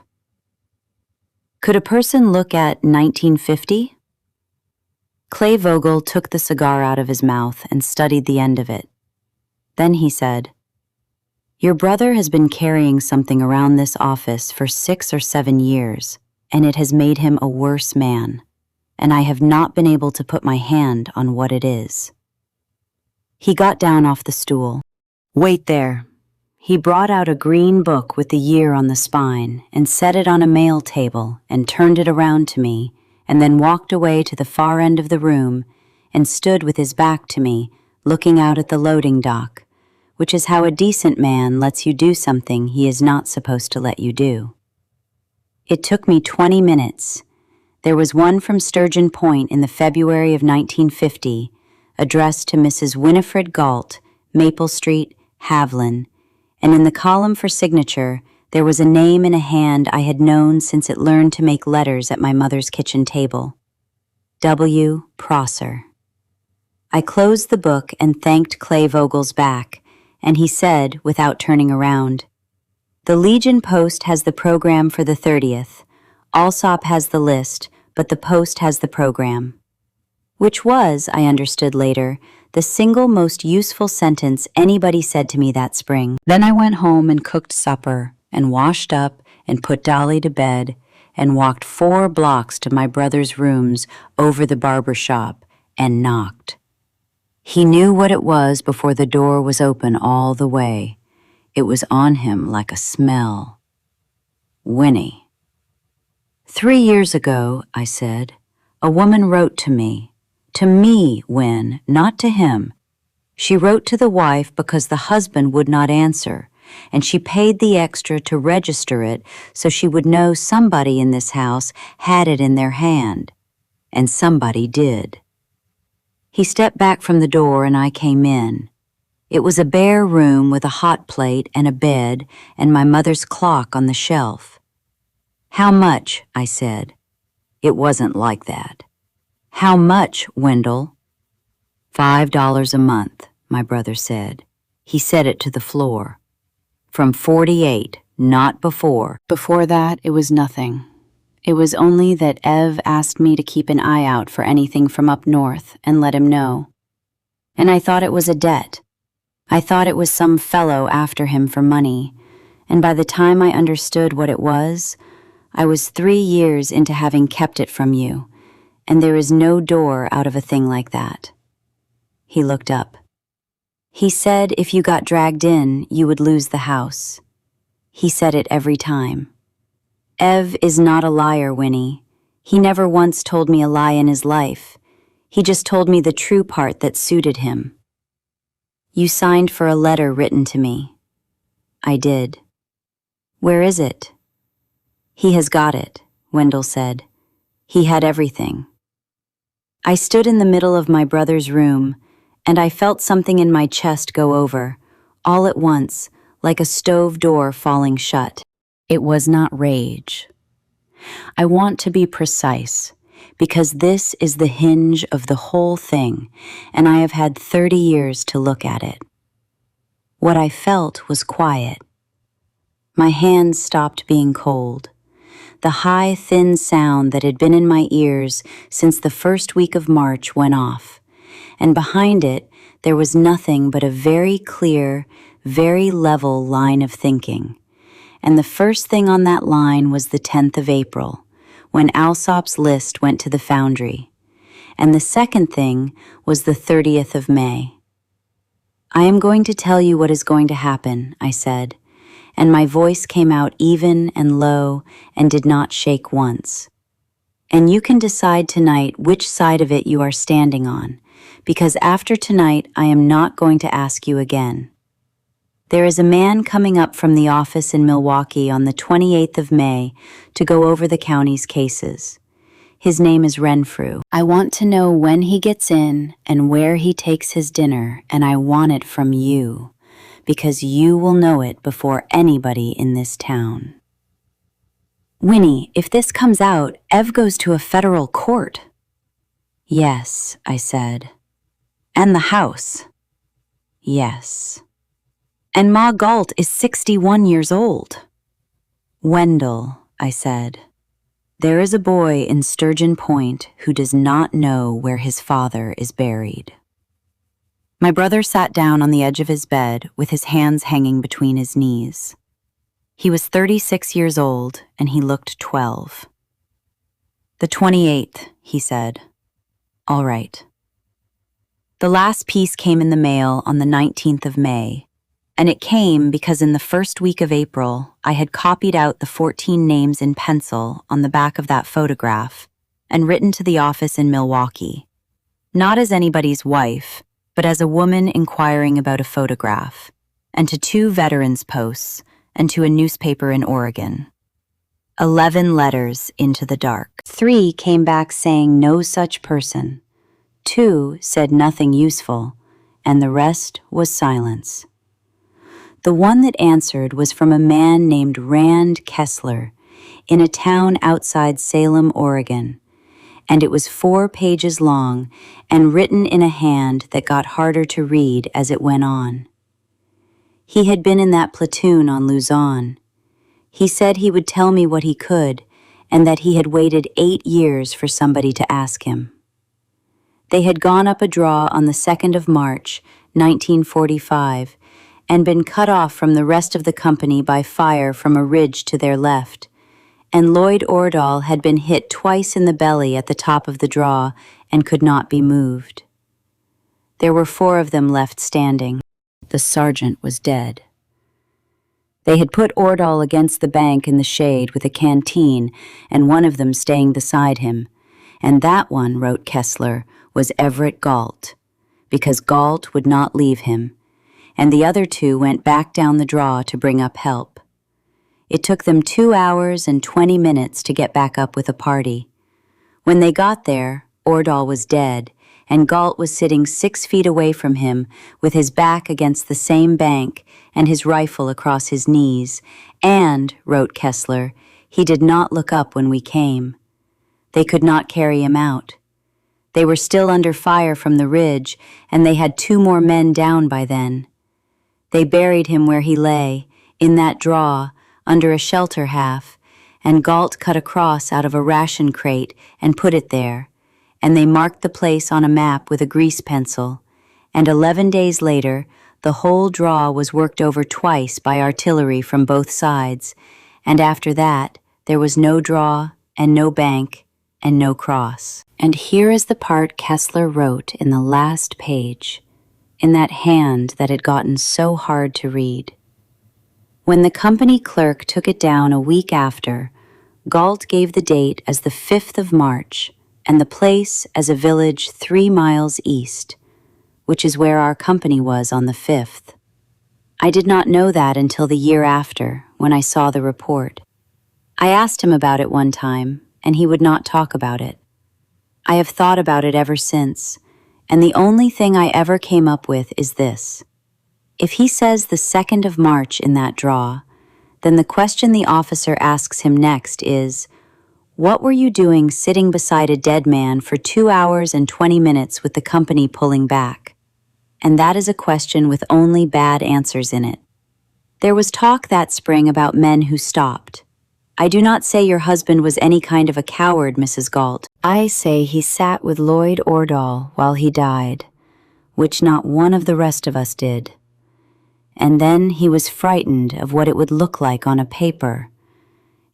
Could a person look at 1950? Clay Vogel took the cigar out of his mouth and studied the end of it. Then he said, "Your brother has been carrying something around this office for 6 or 7 years, and it has made him a worse man, and I have not been able to put my hand on what it is." He got down off the stool. "Wait there." He brought out a green book with the year on the spine and set it on a mail table and turned it around to me, and then walked away to the far end of the room and stood with his back to me, looking out at the loading dock, which is how a decent man lets you do something he is not supposed to let you do. It took me 20 minutes. There was one from Sturgeon Point in the February of 1950, addressed to Mrs. Winifred Galt, Maple Street, Haviland, and in the column for signature, there was a name in a hand I had known since it learned to make letters at my mother's kitchen table. W. Prosser. I closed the book and thanked Clay Vogel's back, and he said, without turning around, "The Legion Post has the program for the 30th. Allsop has the list, but the Post has the program." Which was, I understood later, the single most useful sentence anybody said to me that spring. Then I went home and cooked supper, and washed up, and put Dolly to bed, and walked 4 blocks to my brother's rooms over the barber shop, and knocked. He knew what it was before the door was open all the way. It was on him like a smell. "Winnie." "3 years ago," I said, "a woman wrote to me. To me, Win, not to him. She wrote to the wife because the husband would not answer, and she paid the extra to register it so she would know somebody in this house had it in their hand. And somebody did." He stepped back from the door and I came in. It was a bare room with a hot plate and a bed and my mother's clock on the shelf. "How much?" I said. It wasn't like that. "How much, Wendell?" $5 a month, my brother said. He said it to the floor. From 48, not before. Before that, it was nothing. It was only that Ev asked me to keep an eye out for anything from up north and let him know. And I thought it was a debt. I thought it was some fellow after him for money, and by the time I understood what it was, I was 3 years into having kept it from you, and there is no door out of a thing like that. He looked up. He said if you got dragged in, you would lose the house. He said it every time. Ev is not a liar, Winnie. He never once told me a lie in his life. He just told me the true part that suited him. You signed for a letter written to me. I did. Where is it? He has got it, Wendell said. He had everything. I stood in the middle of my brother's room, and I felt something in my chest go over, all at once, like a stove door falling shut. It was not rage. I want to be precise, because this is the hinge of the whole thing, and I have had 30 years to look at it. What I felt was quiet. My hands stopped being cold. The high, thin sound that had been in my ears since the first week of March went off, and behind it there was nothing but a very clear, very level line of thinking. And the first thing on that line was the 10th of April, when Alsop's list went to the foundry, and the second thing was the 30th of May. I am going to tell you what is going to happen, I said, and my voice came out even and low and did not shake once. And you can decide tonight which side of it you are standing on, because after tonight I am not going to ask you again. There is a man coming up from the office in Milwaukee on the 28th of May to go over the county's cases. His name is Renfrew. I want to know when he gets in and where he takes his dinner, and I want it from you, because you will know it before anybody in this town. Winnie, if this comes out, Ev goes to a federal court. Yes, I said. And the house. Yes. And Ma Galt is 61 years old. Wendell, I said, there is a boy in Sturgeon Point who does not know where his father is buried. My brother sat down on the edge of his bed with his hands hanging between his knees. He was 36 years old and he looked 12. The 28th, he said. All right. The last piece came in the mail on the 19th of May, and it came because in the first week of April, I had copied out the 14 names in pencil on the back of that photograph and written to the office in Milwaukee, not as anybody's wife, but as a woman inquiring about a photograph, and to 2 veterans' posts, and to a newspaper in Oregon. 11 letters into the dark. 3 came back saying no such person. 2 said nothing useful, and the rest was silence. The one that answered was from a man named Rand Kessler in a town outside Salem, Oregon, and it was 4 pages long and written in a hand that got harder to read as it went on. He had been in that platoon on Luzon. He said he would tell me what he could, and that he had waited 8 years for somebody to ask him. They had gone up a draw on the 2nd of March, 1945, and been cut off from the rest of the company by fire from a ridge to their left, and Lloyd Ordahl had been hit twice in the belly at the top of the draw and could not be moved. There were 4 of them left standing. The sergeant was dead. They had put Ordahl against the bank in the shade with a canteen and one of them staying beside him, and that one, wrote Kessler, was Everett Galt, because Galt would not leave him, and the other 2 went back down the draw to bring up help. It took them 2 hours and 20 minutes to get back up with a party. When they got there, Ordahl was dead, and Galt was sitting 6 feet away from him with his back against the same bank and his rifle across his knees, and, wrote Kessler, he did not look up when we came. They could not carry him out. They were still under fire from the ridge, and they had 2 more men down by then. They buried him where he lay, in that draw, under a shelter half, and Galt cut a cross out of a ration crate and put it there, and they marked the place on a map with a grease pencil, and 11 days later, the whole draw was worked over twice by artillery from both sides, and after that, there was no draw and no bank and no cross. And here is the part Kessler wrote in the last page, in that hand that had gotten so hard to read. When the company clerk took it down a week after, Galt gave the date as the 5th of March and the place as a village 3 miles east, which is where our company was on the 5th. I did not know that until the year after, when I saw the report. I asked him about it one time, and he would not talk about it. I have thought about it ever since, and the only thing I ever came up with is this. If he says the 2nd of March in that draw, then the question the officer asks him next is, what were you doing sitting beside a dead man for 2 hours and 20 minutes with the company pulling back? And that is a question with only bad answers in it. There was talk that spring about men who stopped. I do not say your husband was any kind of a coward, Mrs. Galt. I say he sat with Lloyd Ordahl while he died, which not one of the rest of us did. And then he was frightened of what it would look like on a paper,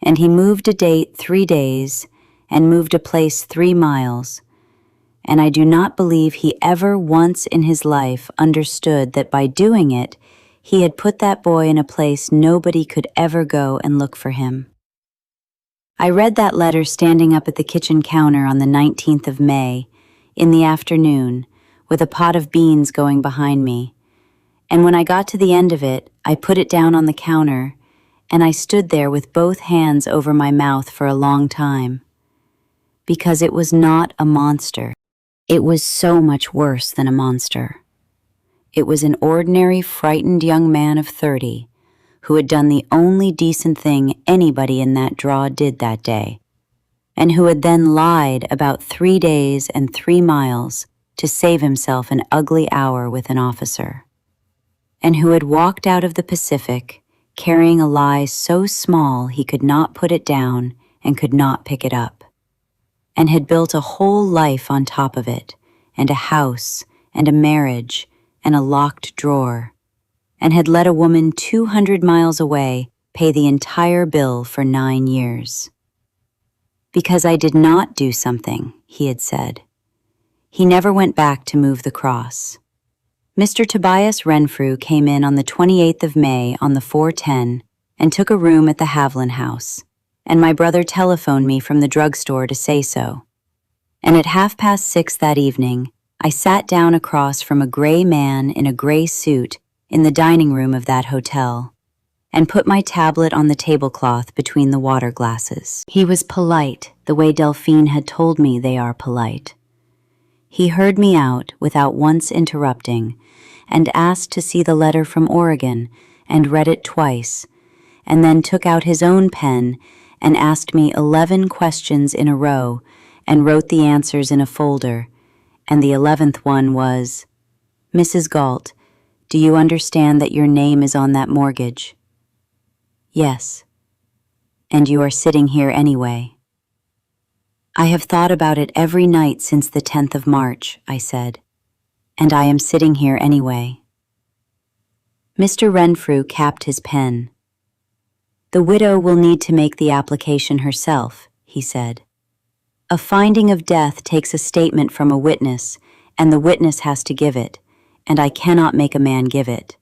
and he moved a date 3 days and moved a place 3 miles, and I do not believe he ever once in his life understood that by doing it, he had put that boy in a place nobody could ever go and look for him. I read that letter standing up at the kitchen counter on the 19th of May, in the afternoon, with a pot of beans going behind me, and when I got to the end of it, I put it down on the counter, and I stood there with both hands over my mouth for a long time. Because it was not a monster. It was so much worse than a monster. It was an ordinary, frightened young man of 30 who had done the only decent thing anybody in that draw did that day, and who had then lied about 3 days and 3 miles to save himself an ugly hour with an officer. and who had walked out of the Pacific carrying a lie so small he could not put it down and could not pick it up, and had built a whole life on top of it, and a house, and a marriage, and a locked drawer, and had let a woman 200 miles away pay the entire bill for 9 years. Because I did not do something, he had said. He never went back to move the cross. Mr. Tobias Renfrew came in on the 28th of May on the 410 and took a room at the Haviland House, and my brother telephoned me from the drugstore to say so. And at 6:30 that evening, I sat down across from a gray man in a gray suit in the dining room of that hotel, and put my tablet on the tablecloth between the water glasses. He was polite, the way Delphine had told me they are polite. He heard me out without once interrupting, and asked to see the letter from Oregon, and read it twice, and then took out his own pen and asked me 11 questions in a row, and wrote the answers in a folder, and the 11th one was, "Mrs. Galt, do you understand that your name is on that mortgage?" "Yes." "And you are sitting here anyway?" "I have thought about it every night since the 10th of March, I said, "and I am sitting here anyway." Mr. Renfrew capped his pen. "The widow will need to make the application herself," he said. "A finding of death takes a statement from a witness, and the witness has to give it, and I cannot make a man give it.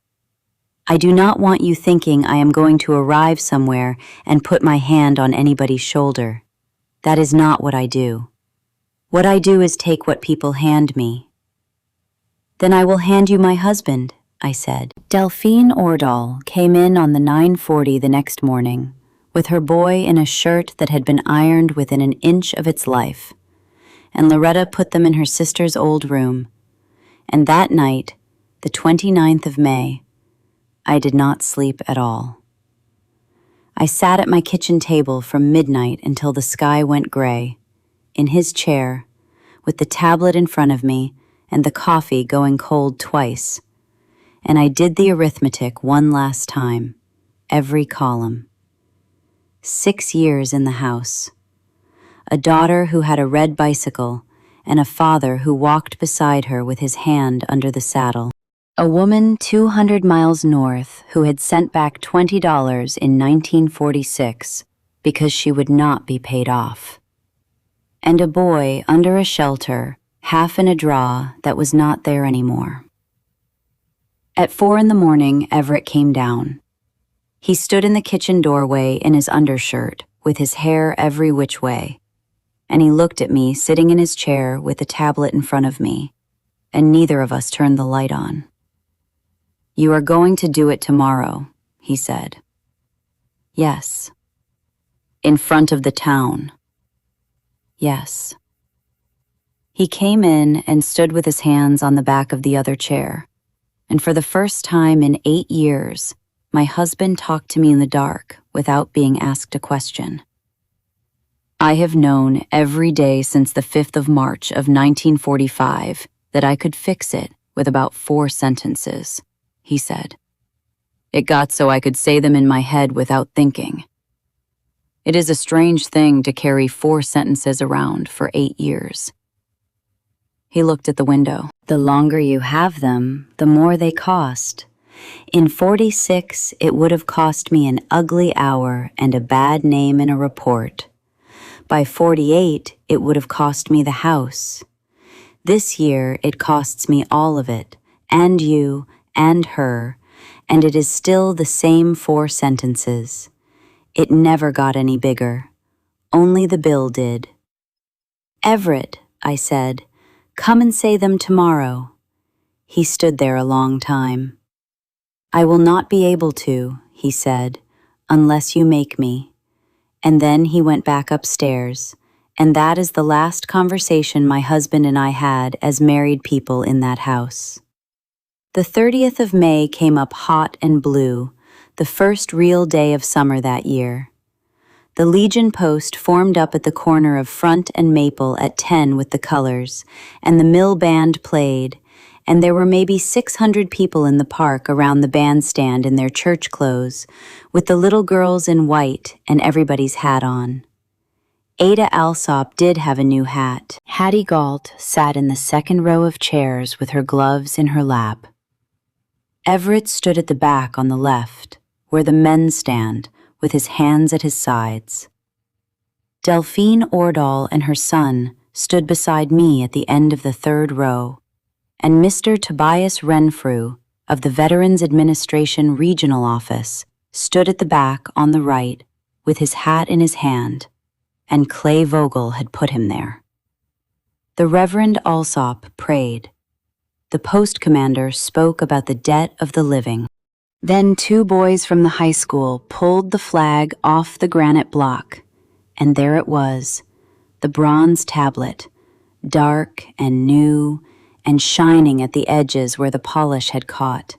I do not want you thinking I am going to arrive somewhere and put my hand on anybody's shoulder. That is not what I do. What I do is take what people hand me." "Then I will hand you my husband," I said. Delphine Ordahl came in on the 9:40 the next morning, with her boy in a shirt that had been ironed within an inch of its life, and Loretta put them in her sister's old room. And that night, the 29th of May, I did not sleep at all. I sat at my kitchen table from midnight until the sky went gray, in his chair, with the tablet in front of me and the coffee going cold twice, and I did the arithmetic one last time, every column. 6 years in the house. A daughter who had a red bicycle, and a father who walked beside her with his hand under the saddle. A woman 200 miles north who had sent back $20 in 1946 because she would not be paid off. And a boy under a shelter, half in a draw that was not there anymore. At 4 in the morning, Everett came down. He stood in the kitchen doorway in his undershirt, with his hair every which way, and he looked at me sitting in his chair with the tablet in front of me, and neither of us turned the light on. "You are going to do it tomorrow," he said. "Yes." "In front of the town?" "Yes." He came in and stood with his hands on the back of the other chair, and for the first time in 8 years, my husband talked to me in the dark without being asked a question. "I have known every day since the 5th of March of 1945 that I could fix it with about 4 sentences, he said. "It got so I could say them in my head without thinking. It is a strange thing to carry 4 sentences around for 8 years. He looked at the window. "The longer you have them, the more they cost. In 46, it would have cost me an ugly hour and a bad name in a report. By 48, it would have cost me the house. This year, it costs me all of it, and you, and her, and it is still the same 4 sentences. It never got any bigger. Only the bill did." "Everett," I said, "come and say them tomorrow." He stood there a long time. "I will not be able to," he said, "unless you make me." And then he went back upstairs, and that is the last conversation my husband and I had as married people in that house. The 30th of May came up hot and blue, the first real day of summer that year. The Legion post formed up at the corner of Front and Maple at 10 with the colors, and the mill band played, and there were maybe 600 people in the park around the bandstand in their church clothes, with the little girls in white and everybody's hat on. Ada Alsop did have a new hat. Hattie Gault sat in the second row of chairs with her gloves in her lap. Everett stood at the back on the left, where the men stand, with his hands at his sides. Delphine Ordahl and her son stood beside me at the end of the third row, and Mr. Tobias Renfrew of the Veterans Administration Regional Office stood at the back on the right with his hat in his hand, and Clay Vogel had put him there. The Reverend Alsop prayed. The post commander spoke about the debt of the living. Then 2 boys from the high school pulled the flag off the granite block, and there it was, the bronze tablet, dark and new and shining at the edges where the polish had caught.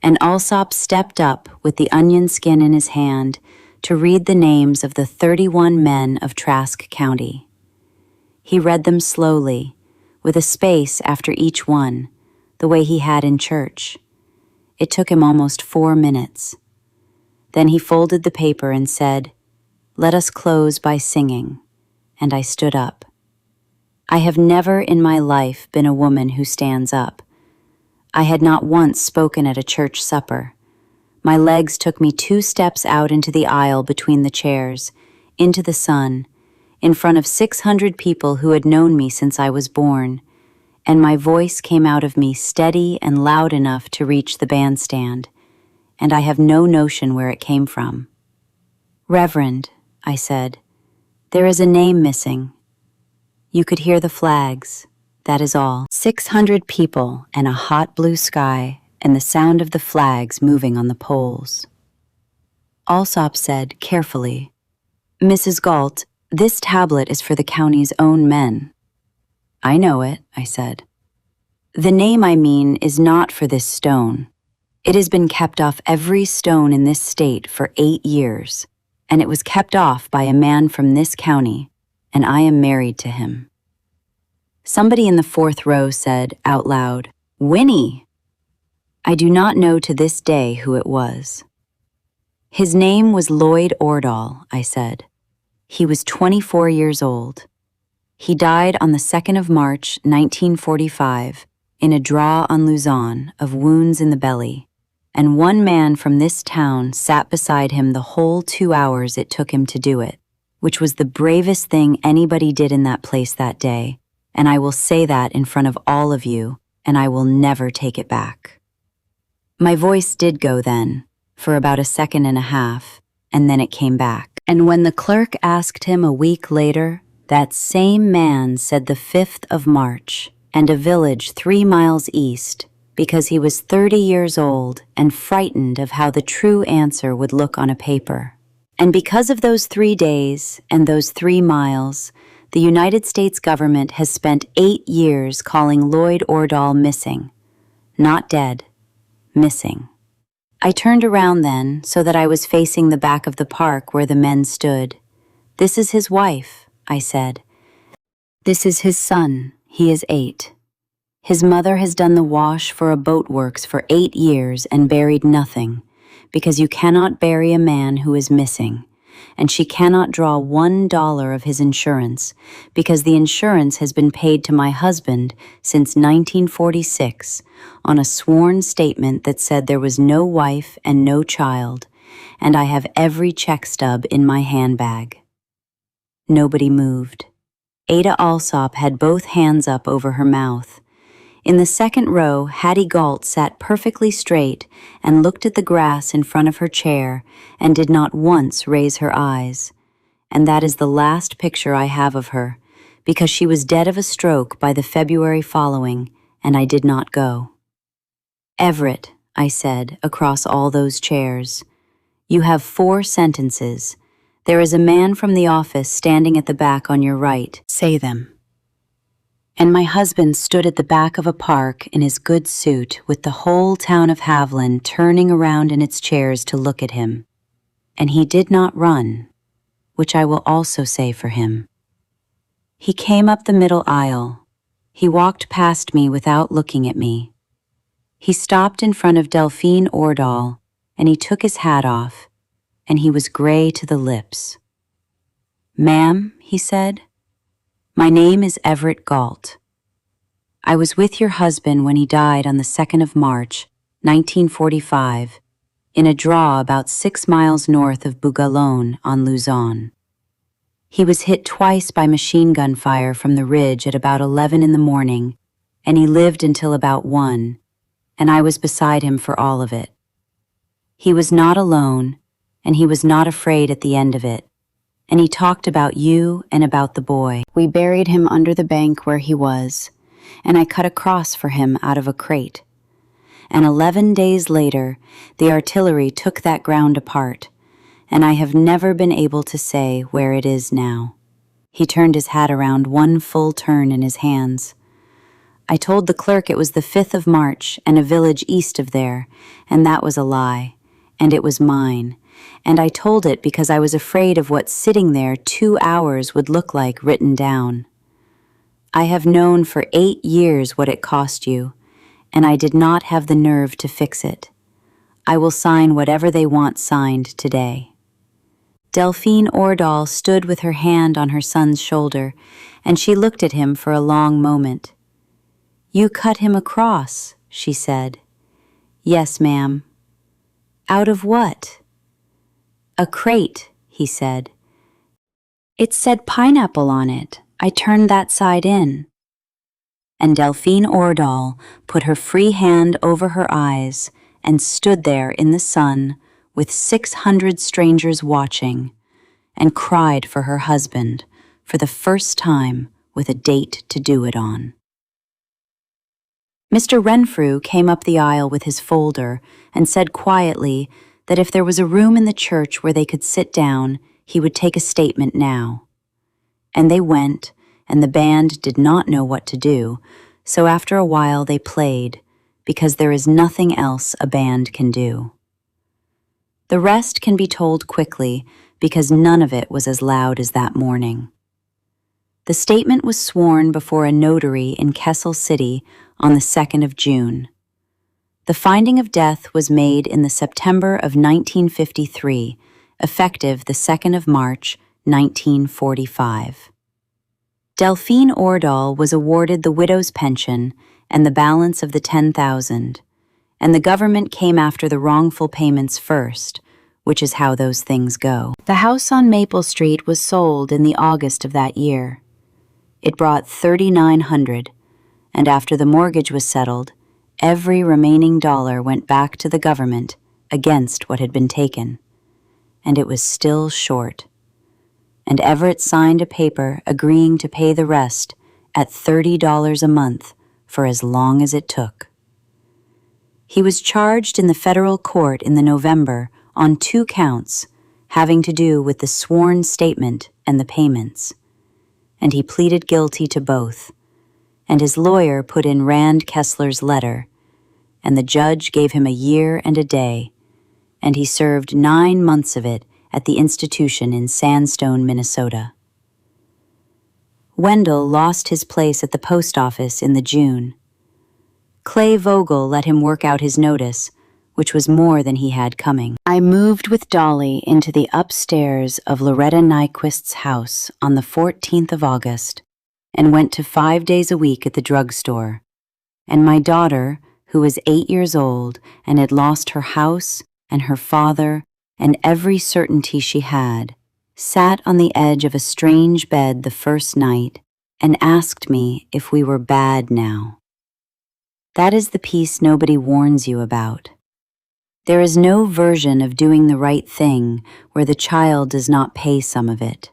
And Alsop stepped up with the onion skin in his hand to read the names of the 31 men of Trask County. He read them slowly, with a space after each one, the way he had in church. It took him almost 4 minutes. Then he folded the paper and said, "Let us close by singing," and I stood up. I have never in my life been a woman who stands up. I had not once spoken at a church supper. My legs took me 2 steps out into the aisle between the chairs, into the sun, in front of 600 people who had known me since I was born, and my voice came out of me steady and loud enough to reach the bandstand, and I have no notion where it came from. "Reverend," I said, "there is a name missing." You could hear the flags, that is all. 600 people and a hot blue sky and the sound of the flags moving on the poles. Alsop said carefully, "Mrs. Gault, this tablet is for the county's own men." "I know it," I said. "The name I mean is not for this stone. It has been kept off every stone in this state for 8 years, and it was kept off by a man from this county, and I am married to him." Somebody in the 4th row said out loud, "Winnie!" I do not know to this day who it was. "His name was Lloyd Ordahl," I said. "He was 24 years old. He died on the 2nd of March, 1945, in a draw on Luzon of wounds in the belly, and one man from this town sat beside him the whole 2 hours it took him to do it, which was the bravest thing anybody did in that place that day, and I will say that in front of all of you, and I will never take it back." My voice did go then, for about a second and a half, and then it came back. And when the clerk asked him a week later, that same man said the 5th of March, and a village 3 miles east, because he was 30 years old and frightened of how the true answer would look on a paper. And because of those 3 days and those 3 miles, the United States government has spent 8 years calling Lloyd Ordahl missing. Not dead, missing. I turned around then so that I was facing the back of the park where the men stood. "This is his wife," I said. "This is his son. He is 8. His mother has done the wash for a boatworks for 8 years and buried nothing, because you cannot bury a man who is missing, and she cannot draw $1 of his insurance, because the insurance has been paid to my husband since 1946 on a sworn statement that said there was no wife and no child, and I have every check stub in my handbag." Nobody moved. Ada Alsop had both hands up over her mouth. In the 2nd row, Hattie Gault sat perfectly straight and looked at the grass in front of her chair and did not once raise her eyes. And that is the last picture I have of her, because she was dead of a stroke by the February following, and I did not go. "Everett," I said, across all those chairs, "you have 4 sentences. There is a man from the office standing at the back on your right. Say them." And my husband stood at the back of a park in his good suit with the whole town of Haviland turning around in its chairs to look at him. And he did not run, which I will also say for him. He came up the middle aisle. He walked past me without looking at me. He stopped in front of Lloyd Ordahl, and he took his hat off, and he was gray to the lips. "Ma'am," he said, "my name is Everett Galt. I was with your husband when he died on the 2nd of March, 1945, in a draw about 6 miles north of Bougalone on Luzon. He was hit twice by machine gun fire from the ridge at about 11 in the morning, and he lived until about 1, and I was beside him for all of it. He was not alone, and he was not afraid at the end of it, and he talked about you and about the boy. We buried him under the bank where he was, and I cut a cross for him out of a crate. And 11 days later, the artillery took that ground apart, and I have never been able to say where it is now." He turned his hat around one full turn in his hands. "I told the clerk it was the 5th of March and a village east of there, and that was a lie, and it was mine, and I told it because I was afraid of what sitting there 2 hours would look like written down. I have known for 8 years what it cost you, and I did not have the nerve to fix it. I will sign whatever they want signed today." Lloyd Ordahl stood with her hand on her son's shoulder, and she looked at him for a long moment. "You cut him across," she said. "Yes, ma'am." "Out of what?" "A crate," he said. "It said pineapple on it. I turned that side in." And Lloyd Ordahl put her free hand over her eyes and stood there in the sun with 600 strangers watching, and cried for her husband for the first time with a date to do it on. Mr. Renfrew came up the aisle with his folder and said quietly that if there was a room in the church where they could sit down, he would take a statement now. And they went, and the band did not know what to do, so after a while they played, because there is nothing else a band can do. The rest can be told quickly, because none of it was as loud as that morning. The statement was sworn before a notary in Kessel City on the 2nd of June. The finding of death was made in the September of 1953, effective the 2nd of March, 1945. Lloyd Ordahl was awarded the widow's pension and the balance of the $10,000, and the government came after the wrongful payments first, which is how those things go. The house on Maple Street was sold in the August of that year. It brought $3,900, and after the mortgage was settled, every remaining dollar went back to the government against what had been taken, and it was still short. And Everett signed a paper agreeing to pay the rest at $30 a month for as long as it took. He was charged in the federal court in the November on 2 counts having to do with the sworn statement and the payments, and he pleaded guilty to both, and his lawyer put in Rand Kessler's letter, and the judge gave him a year and a day, and he served 9 months of it at the institution in Sandstone, Minnesota. Wendell lost his place at the post office in the June. Clay Vogel let him work out his notice, which was more than he had coming. I moved with Dolly into the upstairs of Loretta Nyquist's house on the 14th of August and went to 5 days a week at the drugstore. And my daughter, who was 8 years old and had lost her house and her father and every certainty she had, sat on the edge of a strange bed the first night and asked me if we were bad now. That is the piece nobody warns you about. There is no version of doing the right thing where the child does not pay some of it.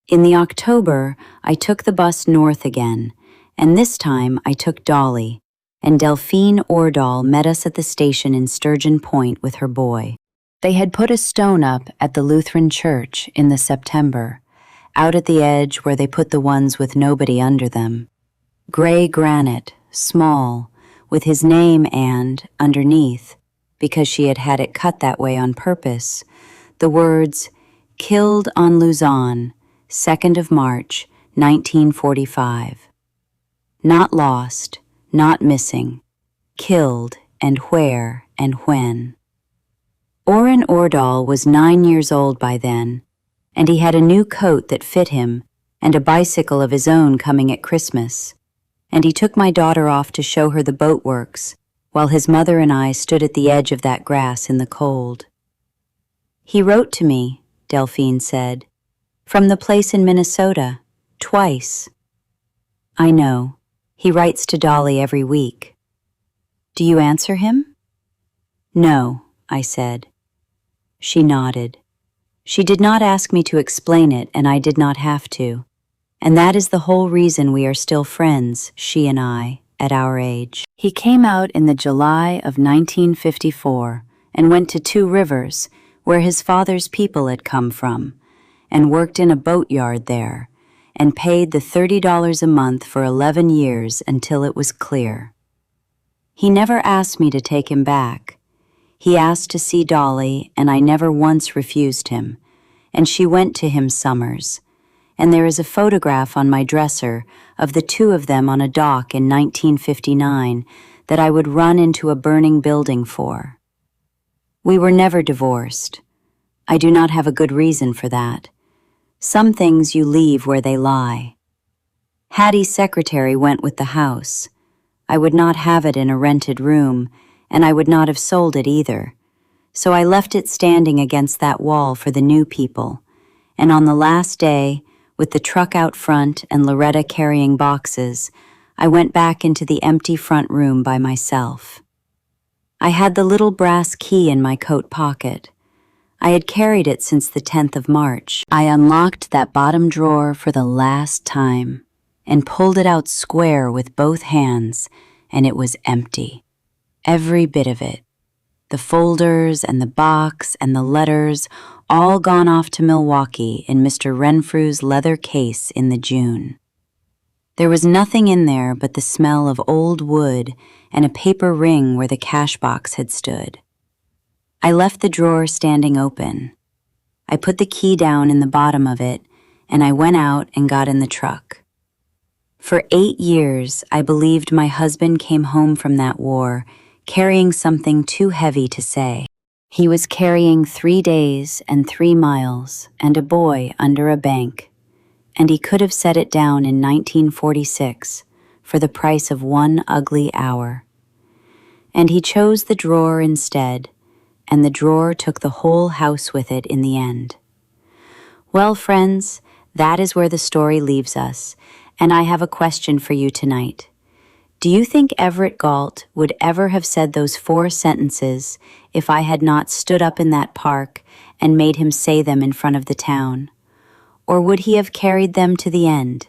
In the October, I took the bus north again, and this time I took Dolly, and Lloyd Ordahl met us at the station in Sturgeon Point with her boy. They had put a stone up at the Lutheran church in the September, out at the edge where they put the ones with nobody under them. Gray granite, small, with his name and, underneath, because she had had it cut that way on purpose, the words, "Killed on Luzon, 2nd of March, 1945. Not lost, not missing, killed, and where and when. Lloyd Ordahl was 9 years old by then, and he had a new coat that fit him and a bicycle of his own coming at Christmas, and he took my daughter off to show her the boat works, while his mother and I stood at the edge of that grass in the cold. He wrote to me, Delphine said, from the place in Minnesota, twice. I know, he writes to Dolly every week. Do you answer him? No, I said. She nodded. She did not ask me to explain it, and I did not have to. And that is the whole reason we are still friends, she and I, at our age. He came out in the July of 1954 and went to Two Rivers, where his father's people had come from, and worked in a boatyard there, and paid the $30 a month for 11 years until it was clear. He never asked me to take him back. He asked to see Dolly, and I never once refused him, and she went to him summers, and there is a photograph on my dresser of the two of them on a dock in 1959 that I would run into a burning building for. We were never divorced. I do not have a good reason for that. Some things you leave where they lie. Hattie's secretary went with the house. I would not have it in a rented room, and I would not have sold it either. So I left it standing against that wall for the new people, and on the last day, with the truck out front and Loretta carrying boxes, I went back into the empty front room by myself. I had the little brass key in my coat pocket. I had carried it since the 10th of March. I unlocked that bottom drawer for the last time and pulled it out square with both hands, and it was empty. Every bit of it. The folders and the box and the letters all gone off to Milwaukee in Mr. Renfrew's leather case in the June. There was nothing in there but the smell of old wood and a paper ring where the cash box had stood. I left the drawer standing open. I put the key down in the bottom of it, and I went out and got in the truck. For 8 years, I believed my husband came home from that war carrying something too heavy to say. He was carrying 3 days and 3 miles and a boy under a bank, and he could have set it down in 1946 for the price of 1 ugly hour. And he chose the drawer instead, and the drawer took the whole house with it in the end. Well, friends, that is where the story leaves us, and I have a question for you tonight. Do you think Everett Galt would ever have said those 4 sentences if I had not stood up in that park and made him say them in front of the town? Or would he have carried them to the end?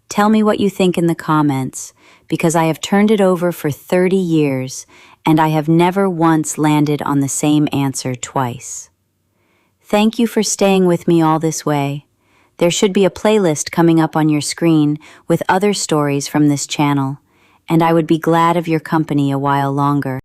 Tell me what you think in the comments, because I have turned it over for 30 years and I have never once landed on the same answer twice. Thank you for staying with me all this way. There should be a playlist coming up on your screen with other stories from this channel, and I would be glad of your company a while longer.